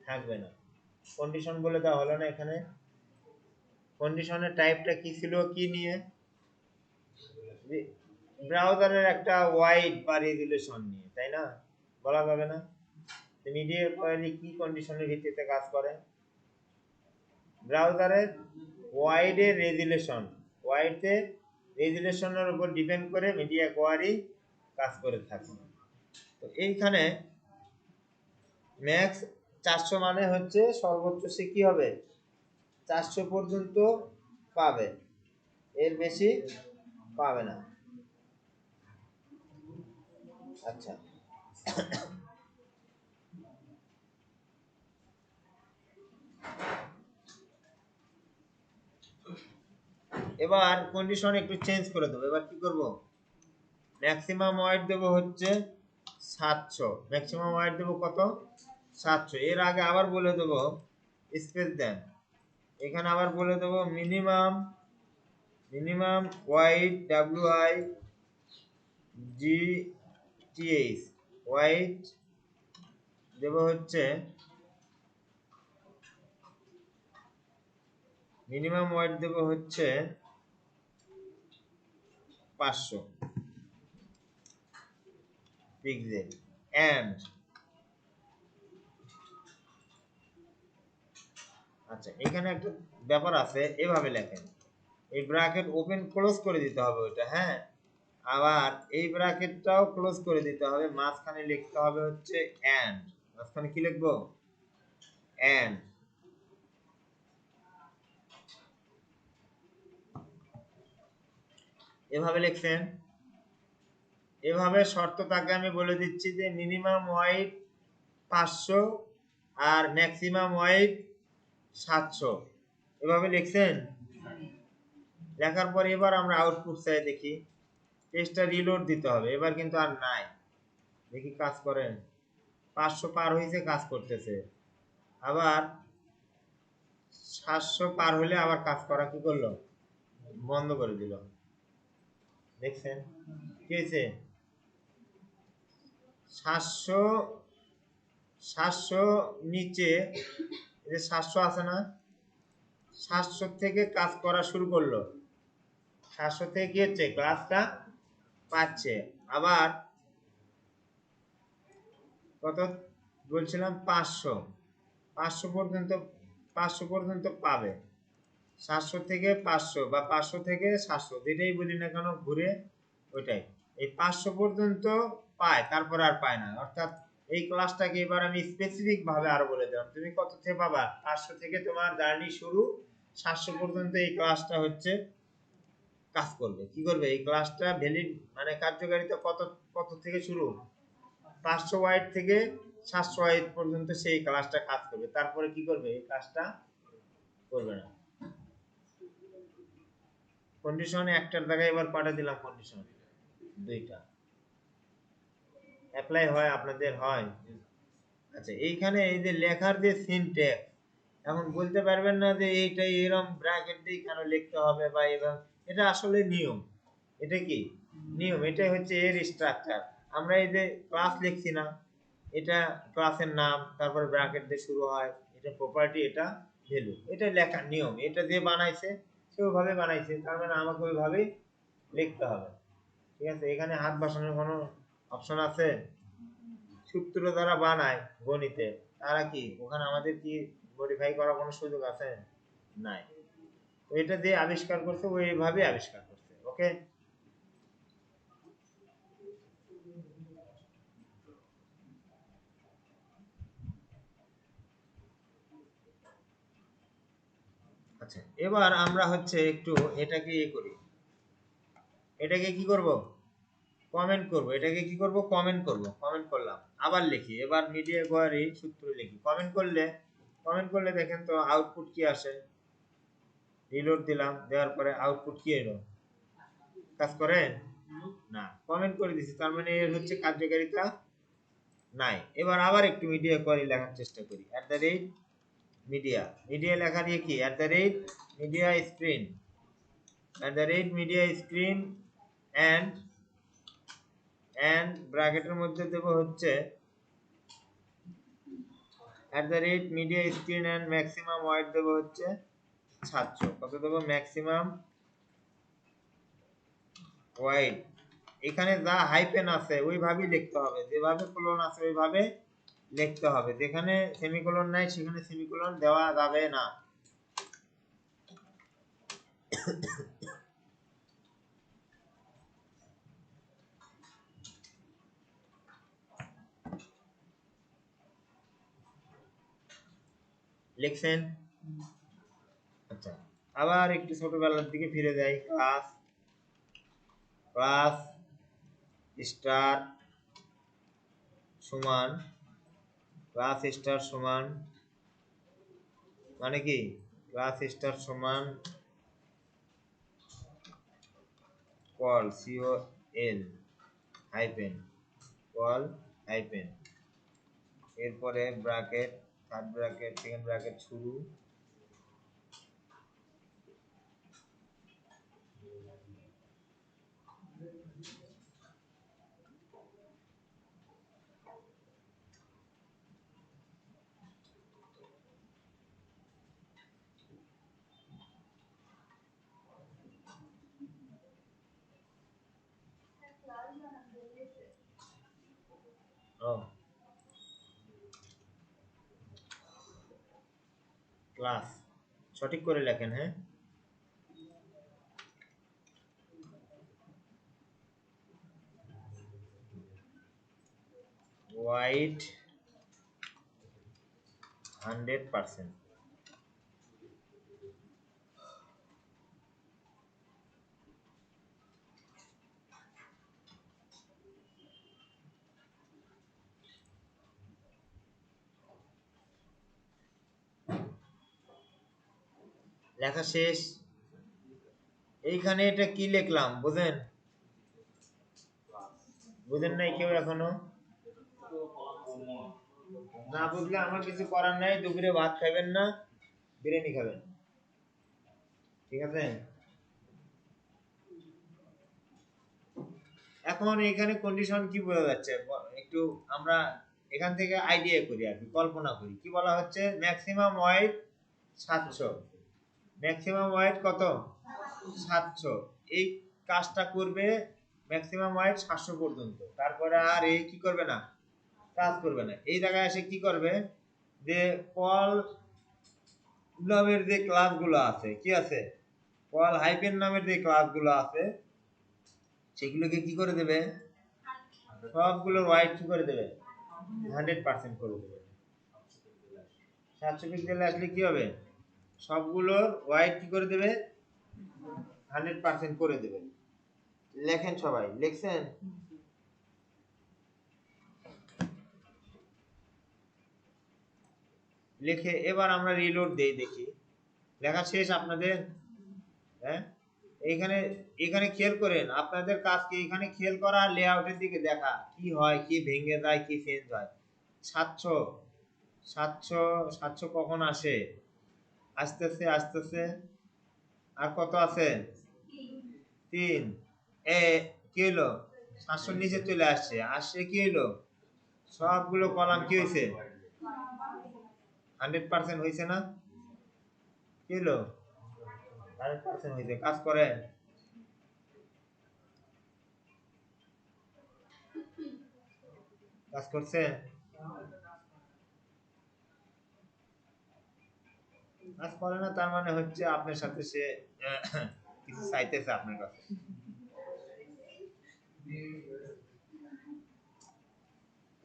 থাকবে না। কন্ডিশন বলে দেওয়া হলো না এখানে? কন্ডিশনের টাইপটা কি ছিল, কি নিয়ে? ব্রাউজারের একটা ওয়াইড বা রেজুলেশন নিয়ে, তাই না? বলা যাবে না? মিডিয়া কোয়ারি কি কন্ডিশনের ভিত্তিতে কাজ করে? ব্রাউজারের ওয়াইডের রেজুলেশন, ওয়াইডের রেজুলেশনের উপর ডিপেন্ড করে মিডিয়া কোয়ারি কাজ করে থাকে। তো এইখানে ম্যাক্স 400 মানে হচ্ছে সর্বোচ্চ সে কি হবে, 400 পর্যন্ত পাবে, এর বেশি পাবে না। আচ্ছা, এবার কন্ডিশন একটু চেঞ্জ করে দেবো। এবার কি করব, ম্যাক্সিমাম ওয়াইড দেবো হচ্ছে 700, ম্যাক্সিমাম ওয়াইড দেবো কত, 700। এর আগে আবার বলে দেবো, স্পেস দেন, এখানে আবার বলে দেবো minimum, minimum wide WI GTH, wide দেবো হচ্ছে, মিনিমাম ওয়াইড দেবো হচ্ছে 500 পিক্সেল। এন্ড আচ্ছা, এখানে একটা ব্যাপার আছে, এভাবে লেখেন, এই ব্র্যাকেট ওপেন ক্লোজ করে দিতে হবে ওটা, হ্যাঁ আবার এই ব্র্যাকেটটাও ক্লোজ করে দিতে হবে, মাঝখানে লিখতে হবে হচ্ছে এন্ড। মাঝখানে কি লিখবো, এন্ড। এভাবে লিখছেন। এভাবে শর্ত তাকে আমি বলে দিচ্ছি যে মিনিমাম ওয়াইড 500 আর ম্যাক্সিমাম ওয়াইড 700, এভাবে লিখছেন। লেখার পর এবার আমরা আউটপুট চাই দেখি, পেজটা রিলোড দিতে হবে, এবার কিন্তু আর নাই। দেখি কাজ করেন, 500 পার হয়েছে, কাজ করতেছে। আবার 700 পার হলে আবার কাজ করা কি করলো, বন্ধ করে দিল। দেখছেন কি হয়েছে? 700 700 নিচে, এই যে 700 আছে না, 700 থেকে কাজ করা শুরু করলো, 700 থেকে কি হচ্ছে, ক্লাসটা পাচ্ছে। আবার কত বলছিলাম, 500, 500 পর্যন্ত, 500 পর্যন্ত পাবে। 700 থেকে 500 বা 500 থেকে 700 যেটাই বলি না কেন ঘুরে ওইটাই, এই 500 পর্যন্ত পায়, তারপর আর পায় না। অর্থাৎ এই ক্লাসটাকে এবার আমি স্পেসিফিক ভাবে আরো বলে দিলাম, তুমি কত থেকে পাবা, 500 থেকে তোমার জার্নি শুরু, 700 পর্যন্ত এই ক্লাসটা হচ্ছে কাজ করবে। কি করবে এই ক্লাসটা, ভ্যালিড মানে কার্যকারিতা কত, কত থেকে শুরু, 500 ওয়াইট থেকে 700 ওয়াইট পর্যন্ত সেই ক্লাসটা কাজ করবে। তারপরে কি করবে, এই কাজটা করবে না। কন্ডিশন একটার জায়গায় এবার পাঠিয়ে দিলাম কন্ডিশন দুইটা, অ্যাপ্লাই হয় আপনাদের হয়। আচ্ছা এইখানে এই যে লেখার যে সিনট্যাক্স, এখন বলতে পারবেন না যে এইটাই এরকম ব্র্যাকেট দিয়ে কেন লিখতে হবে বা এবং, এটা আসলে নিয়ম। এটা কি নিয়ম, এটাই হচ্ছে এর স্ট্রাকচার। আমরা এই যে ক্লাস লিখছি না, এটা ক্লাসের নাম, তারপর ব্র্যাকেট দিয়ে শুরু হয়, এটা প্রপার্টি, এটা ভ্যালু, এটা লেখার নিয়ম। এটা যে বানাইছে সে ওইভাবে বানাইছে, তার মানে আমাকে ওইভাবেই লিখতে হবে। ঠিক আছে, এখানে হাত বসানোর কোনো অপশন আছে? সূত্র যারা বানায় গণিতে, তারা কি ওখানে আমাদের কি মডিফাই করার কোনো সুযোগ আছে? নাই। তো এটা দিয়ে আবিষ্কার করছে, ও এইভাবে আবিষ্কার করছে। ওকে, আচ্ছা এবার আমরা হচ্ছে একটু এটাকে ইয়ে করি, এটাকে কি করব, কমেন্ট করব। এটাকে কি করব, কমেন্ট করব। কমেন্ট করলাম, আবার লিখি, এবার মিডিয়া কোয়ারি সূত্র লিখি। কমেন্ট করলে, কমেন্ট করলে দেখেন তো আউটপুট কি আসে। রিলোড দিলাম, দেওয়ার পরে আউটপুট কি এলো, কাজ করে না, কমেন্ট করে দিছি, তার মানে এর হচ্ছে কার্যকারিতা নাই। এবার আবার একটু মিডিয়া কোয়ারি লেখার চেষ্টা করি, মিডিয়া, মিডিয়া লেখা দিয়ে কি, media screen, media screen and ব্র্যাকেটের মধ্যে দেব হচ্ছে media screen and maximum wide দেব হচ্ছে 700। কত দেব, ম্যাক্সিমাম ওয়াইড। এখানে যা হাইফেন আছে ওইভাবেই লিখতে হবে, যেভাবে কোলন আছে ওইভাবে লিখতে হবে, যেখানে সেমিকোলন নাই সেখানে সেমিকোলন দেওয়া যাবে না। লিখছেন? আচ্ছা আবার একটু ছোটবেলার দিকে ফিরে যাই। ক্লাস, ক্লাস স্টার সমান, ক্লাস স্টার সমান মানে কি, ক্লাস স্টার সমান কল, সিও এল হাইফেন, কল হাইফেন, এরপরে bracket, third bracket, second bracket শুরু, ক্লাস সঠিক করে লেখেন, হ্যাঁ, হোয়াইট 100%। লেখা শেষ। এইখানে এটা কি লিখলাম বুঝেন, বুঝেন নাই কেউ এখনো? না বুঝলে আমার কিছু করার নাই, দুপুরে ভাত খাবেন না, বিরিয়ানি খাবেন, ঠিক আছে? এখন এখানে কন্ডিশন কি বোঝা যাচ্ছে একটু আমরা এখান থেকে আইডিয়া করি আর কি, কল্পনা করি। কি বলা হচ্ছে? ম্যাক্সিমাম ওয়েট 700, ম্যাক্সিমাম ওয়েট কত? 700। এই কাজটা করবে ম্যাক্সিমাম ওয়েট 700 পর্যন্ত, তারপরে আর এই কি করবে না, কাজ করবে না। এই জায়গায় এসে কি করবে, যে পল নামের যে ক্লাসগুলো আছে, কি আছে, পল হাইপেন নামের যে ক্লাসগুলো আছে, সেগুলোকে কি করে দেবে, সবগুলোর ওয়াইড কি করে দেবে, 100% করে দেবে। 700 পিক্সেলে আসলে কি হবে, সবগুলোর ওয়াইড কি করে দেবে, 100% করে দেবে। লেখেন, সবাই লিখছেন? লিখে এবার আমরা রিলোড দেই, দেখি লেখা শেষ আপনাদের? হ্যাঁ, এইখানে এখানে খেয়াল করেন, আপনাদের কাজ কি এখানে খেয়াল করা, লেআউটের দিকে দেখা কি হয়, কি ভেঙে যায়, কি চেঞ্জ হয়। 700, 700, 700 কখন আসে, আসতেছে আসতেছে, আর কত আছে, 3, এ কি হলো, 700 নিচে চলে আসছে, আসছে কি হলো, সবগুলো কলাম কি হয়েছে, 100% হয়েছে না, কি হলো, 100% হয়েছে। কাজ করে, কাজ করছে, কাজ করে না, তার মানে হচ্ছে আপনার সাথে সে কিছু চাইতেছে আপনার কাছে।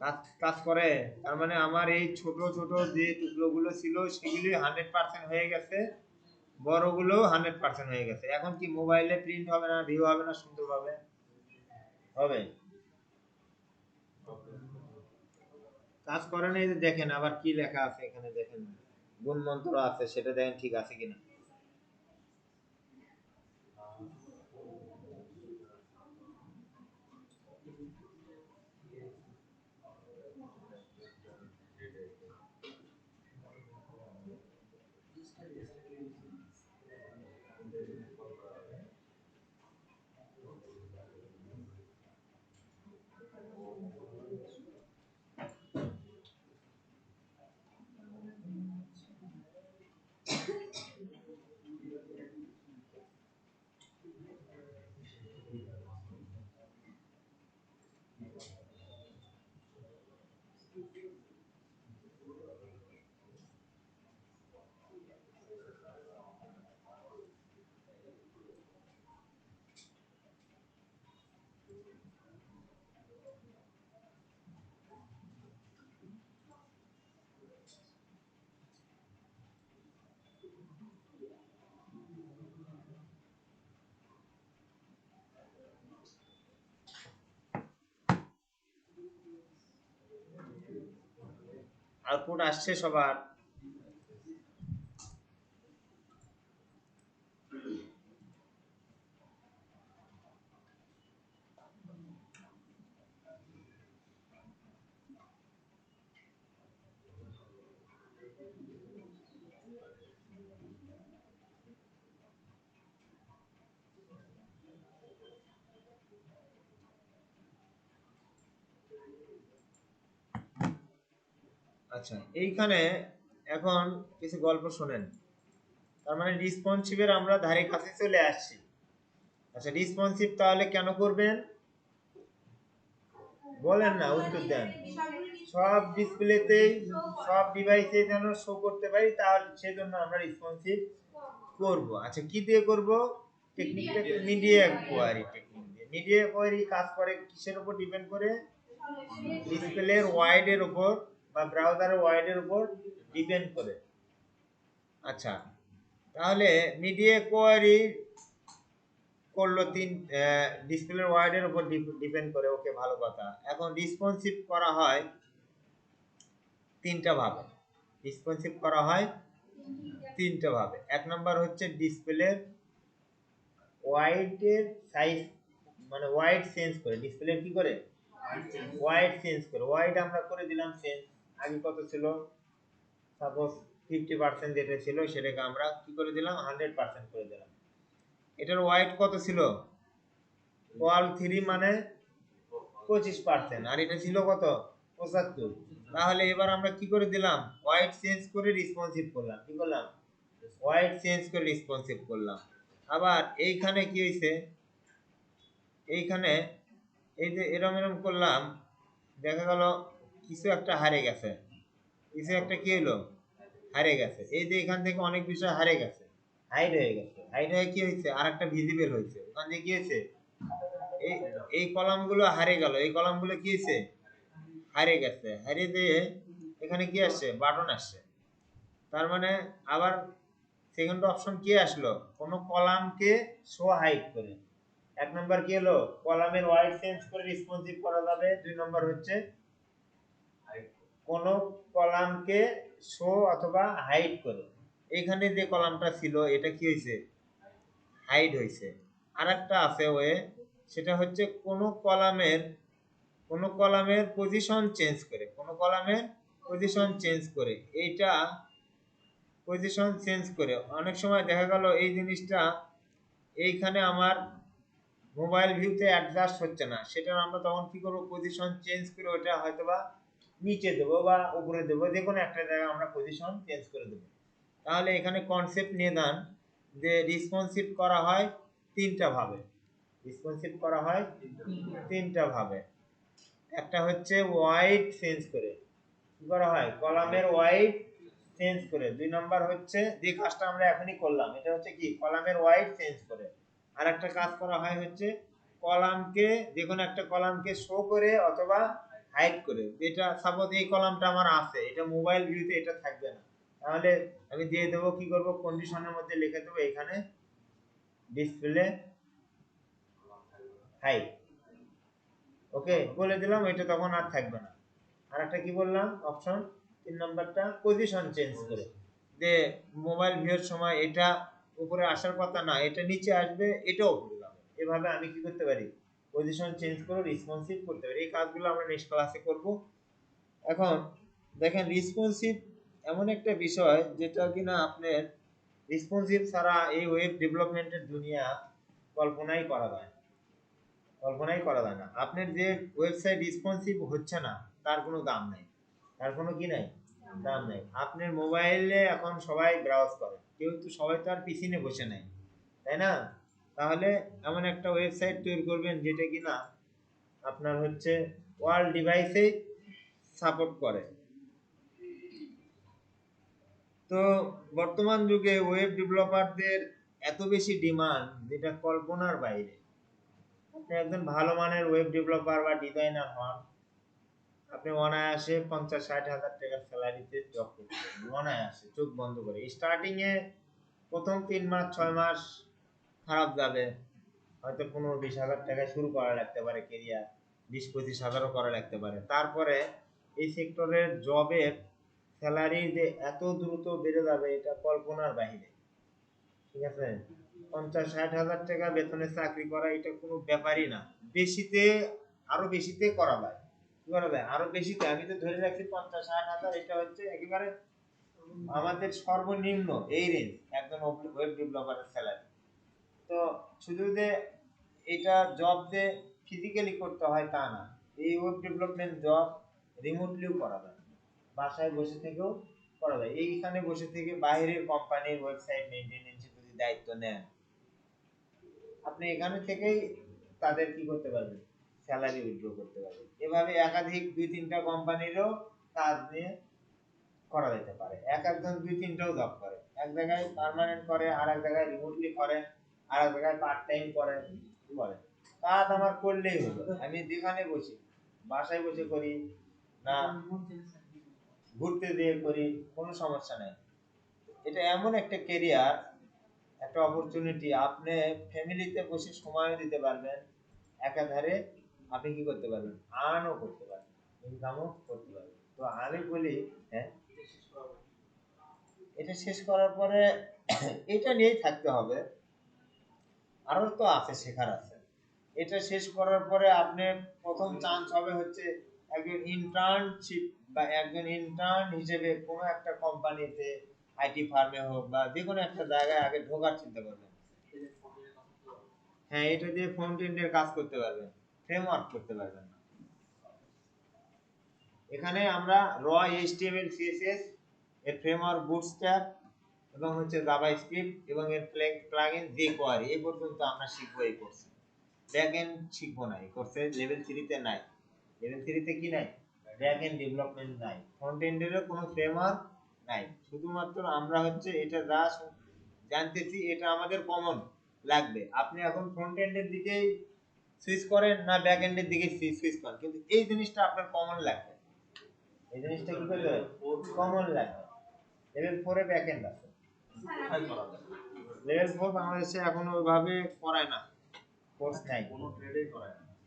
কাজ কাজ করে, তার মানে আমার এই ছোট ছোট যে টুকরোগুলো ছিল সেগুলি 100% হয়ে গেছে, বড়গুলো 100% হয়ে গেছে। এখন কি মোবাইলে প্রিন্ট হবে না, ভিউ হবে না, সুন্দরভাবে হবে? কাজ করে না। এই যে দেখেন আবার কি লেখা আছে এখানে, দেখেন গুণ মন্ত্র আছে, সেটা দেখেন ঠিক আছে কিনা। আউটপুট আসছে সবার? আচ্ছা, এইখানে এখন কিছু গল্প শোনেন। তার মানে রেসপন্সিভের আমরা ধারে কাছে চলে আসছি। আচ্ছা, রেসপন্সিভ তাহলে কেন করবেন বলেন না, উত্তর দেন। সব ডিসপ্লেতেই, সব ডিভাইসে যেন শো করতে পারি, তাহলে সেজন্য আমরা রেসপন্সিভ করব। আচ্ছা, কি দিয়ে করব? টেকনিকটা মিডিয়া কোয়ারি টেকনিক দিয়ে। মিডিয়া কোয়ারি কাজ করে কিসের উপর ডিপেন্ড করে? ডিসপ্লের ওয়াইডের উপর বা ব্রাউজারের ওয়াইডের উপর ডিপেন্ড করে। আচ্ছা, তাহলে মিডিয়া কোয়ারি করলো ডিসপ্লের ওয়াইডের উপর ডিপেন্ড করে, ওকে ভালো কথা। এখন রেসপন্সিভ করা হয় তিনটা ভাবে। রেসপন্সিভ করা হয় তিনটা ভাবে। এক নাম্বার হচ্ছে ডিসপ্লের ওয়াইডের সাইজ, মানে ওয়াইড চেঞ্জ করে, ডিসপ্লের কি করে, ওয়াইড চেঞ্জ করে। ওয়াইড আমরা করে দিলাম চেঞ্জ, আগে কত ছিল, সাপোজ 50% যেটা ছিল সেটাকে আমরা কি করে দিলাম 100% করে দিলাম। এটার ওয়াইট কত ছিল, কোয়াল 3 মানে 25%, আর এটা ছিল কত 75। তাহলে এবার আমরা কি করে দিলাম, ওয়াইট চেঞ্জ করে রেসপন্সিভ করলাম, কি করলাম, ওয়াইট চেঞ্জ করে রেসপন্সিভ করলাম। আবার এইখানে কি হয়েছে, এইখানে এই যে এরম এরম করলাম, দেখা গেল কিছু একটা হারিয়ে গেছে, কিছু একটা কি হলো হারিয়ে গেছে। এই যে এখান থেকে অনেক বিষয় হারিয়ে গেছে, হাইড হয়ে গেছে, হাইড হয়ে কি হয়েছে আর একটা ভিজিবল হয়েছে। ওখান থেকে কি হয়েছে, এই এই কলামগুলো হারিয়ে গেল, এই কলামগুলো কি হয়েছে হারিয়ে গেছে, হারিয়ে দিয়ে এখানে কি আসছে, বাটন আসছে। তার মানে আবার সেকেন্ড অপশন কি আসলো, কোন কলামকে শো হাইড করে। এক নম্বর কি হলো, কলামের ওয়াইড চেঞ্জ করে রেসপন্সিভ করা যাবে। দুই নম্বর হচ্ছে কোন কলামকে শো অথবা হাইড করে। এখানে যে কলামটা ছিল এটা কি হয়েছে, হাইড হয়েছে। আরেকটা আছে ওয়ে, সেটা হচ্ছে কোন কলামের পজিশন চেঞ্জ করে, কোন কলামের পজিশন চেঞ্জ করে। এইটা পজিশন চেঞ্জ করে অনেক সময় দেখা গেল এই জিনিসটা এইখানে আমার মোবাইল ভিউতে অ্যাডজাস্ট হচ্ছে না, সেটা আমরা তখন কি করব, পজিশন চেঞ্জ করে ওটা হয়তোবা নিচে দেবো বা উপরে দেবো, যে কোনো একটা জায়গায় আমরা পজিশন চেঞ্জ করে দেবো। তাহলে এখানে কনসেপ্ট নিয়ে দেন যে রেসপন্সিভ করা হয় তিনটা ভাবে, রেসপন্সিভ করা হয় তিনটা ভাবে। একটা হচ্ছে ওয়াইড চেঞ্জ করে, কি করা হয়, কলামের ওয়াইড চেঞ্জ করে। দুই নাম্বার হচ্ছে যে কাজটা আমরা এখনই করলাম, এটা হচ্ছে কি কলামের ওয়াইড চেঞ্জ করে। আর একটা কাজ করা হয় হচ্ছে কলামকে, যে কোনো একটা কলামকে শো করে অথবা হাইড করে। যেটা সাপোজ এই কলামটা আমার আছে, এটা মোবাইল ভিউতে এটা থাকবে না, তাহলে আমি দিয়ে দেবো, কি করব, কন্ডিশনের মধ্যে লিখে দেবো এখানে ডিসপ্লে হাইড, ওকে বলে দিলাম, এটা তখন আর থাকবে না। আর একটা কি বললাম অপশন, তিন নাম্বারটা পজিশন চেঞ্জ করে, যে মোবাইল ভিউর সময় এটা উপরে আসার কথা না, এটা নিচে আসবে, এটাও উপরে যাবে। এভাবে আমি কি করতে পারি, পজিশন চেঞ্জ করে রেসপন্সিভ করতে পারি। এই কাজগুলো আমরা নেক্সট ক্লাসে করব। এখন দেখেন রেসপন্সিভ এমন একটা বিষয় যেটা কিনা আপনার রেসপন্সিভ ছাড়া এই ওয়েব ডেভেলপমেন্টের দুনিয়া কল্পনাই করা যায় না, কল্পনাই করা যায় না। আপনার যে ওয়েবসাইট রেসপন্সিভ হচ্ছে না তার কোনো দাম নাই, তার কোনো কি নাই, দাম নাই। আপনার মোবাইলে এখন সবাই ব্রাউজ করে, কেউ তো সবাই তো আর পিসি নিয়ে বসে নাই, তাই না? তাহলে এমন একটা ওয়েবসাইট তৈরি করবেন যেটা কিনা আপনার হচ্ছে ওয়ার্ল্ড ডিভাইসে সাপোর্ট করে। তো বর্তমান যুগে ওয়েব ডেভেলপারদের এত বেশি ডিমান্ড যেটা কল্পনার বাইরে। আপনি একজন ভালো মানের ওয়েব ডেভেলপার বা ডিজাইনার হন, আপনি অনায়াসে 50-60 হাজার টাকার স্যালারিতে জব করতে পারবেন, অনায়াসে চোখ বন্ধ করে। স্টার্টিং এ প্রথম 3 মাস 6 মাস খারাপ যাবে, হয়তো 15-20 হাজার টাকায় শুরু করা লাগতে পারে কেরিয়ার, 20-25 হাজারও করা লাগতে পারে। তারপরে এই সেক্টরের জবের স্যালারি যে এত দ্রুত বেড়ে যাবে এটা কল্পনার বাহিরে, ঠিক আছে? 50-60 হাজার টাকা বেতনের চাকরি করা এটা কোনো ব্যাপারই না। বেশিতে আরো বেশিতে করা যায়, কি করা যায় আরো বেশিতে। আমি তো ধরে রাখছি 50-60 হাজার, এটা হচ্ছে একেবারে আমাদের সর্বনিম্ন এই রেঞ্জ একজন ওয়েব ডেভেলপারের স্যালারি। তো শুধু যে এটা জব যে ফিজিক্যালি করতে হয় তা না, এই ওয়েব ডেভেলপমেন্ট জব রিমোটলিও করা যায়, বাসায় বসে থেকেও করা যায়। এইখানে বসে থেকে বাইরের কোম্পানির ওয়েবসাইট মেইনটেনেন্সের যদি দায়িত্ব নেন, আপনি এখানে থেকেই তাদের কি করতে পারবেন, স্যালারি উইথড্র করতে পারবেন। এভাবে একাধিক 2-3টা কোম্পানিরও কাজ নিয়ে করা যেতে পারে। একজন 2-3টাও জব করে, এক জায়গায় পার্মানেন্ট করে, আর এক জায়গায় রিমোটলি করে, আর এক জায়গায় পার্ট টাইম করে। কাজ আমার করলেই হলো, আমি যেখানে বসি, বাসায় বসে করি না ঘুরতে দিয়ে করি, কোনো সমস্যা নাই। এটা এমন একটা কেরিয়ার, একটা অপরচুনিটি, আপনি ফ্যামিলিতে বসে সময় দিতে পারবেন, একাধারে আপনি কি করতে পারবেন, আর্নও করতে পারবেন, ইনকামও করতে পারবেন। তো আমি বলি, হ্যাঁ এটা শেষ করার পরে এটা নিয়েই থাকতে হবে, আরো তো আছে, শেখার আছে। এটা শেষ করার পরে আপনি প্রথম চান্স হবে হচ্ছে একজন ইন্টার্নশিপ বা একজন ইন্টার্ন হিসেবে কোনো একটা কোম্পানিতে, আইটি ফার্মে হোক বা যে কোনো একটা জায়গায় আগে ঢোকার চিন্তা করবেন। হ্যাঁ, এটা দিয়ে ফ্রন্ট এন্ডের কাজ করতে পারবেন, ফ্রেমওয়ার্ক করতে পারবেন না। এখানে আমরা র এইচটিএমএল সিএসএস এর ফ্রেমওয়ার্ক বুটস্ট্র্যাপ এবং হচ্ছে জাভাস্ক্রিপ্ট এবং এর প্লাগইন jQuery এই পর্যন্ত আমরা শিখবো এই কোর্সে। ব্যাকএন্ড শিখবো না, এই কোর্সে লেভেল 3 তে নাই। লেভেল 3 তে কি নাই? ব্যাকএন্ড ডেভেলপমেন্ট নাই, ফ্রন্ট এন্ডেরও কোনো ফ্রেমওয়ার্ক নাই। শুধুমাত্র আমরা হচ্ছে এটা যা জানতেছি এটা আমাদের কমন লাগবে। আপনি এখন ফ্রন্ট এন্ডের দিকেই সুইচ করেন না ব্যাক এন্ডের দিকে সুইচ করেন, কিন্তু এই জিনিসটা আপনার কমন লাগবে। এই জিনিসটা কি করতে হবে? কমন লাগবে। লেভেল 4 এ ব্যাক এন্ড আছে, লেভেল 4 বাংলাদেশে এখন ওইভাবে করায় না, কোর্স নাই, কোনো ট্রেডেই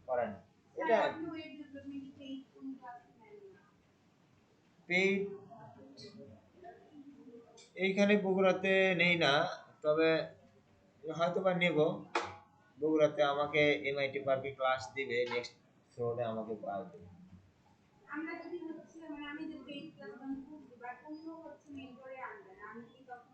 করায় না। এটা পেইড এইখানে বগুড়াতে নেই না, তবে হয়তো বা নেব। বগুড়াতে আমাকে এমআইটি পার্কে ক্লাস দিবে, নেক্সট ফ্লোরে আমাকে ক্লাস দিবে। আমরা যদি হচ্ছে মানে আমি যে পেইড ক্লাস রান করব বা অন্য হচ্ছে মেন্টরে আনবেন, আমি কি তখন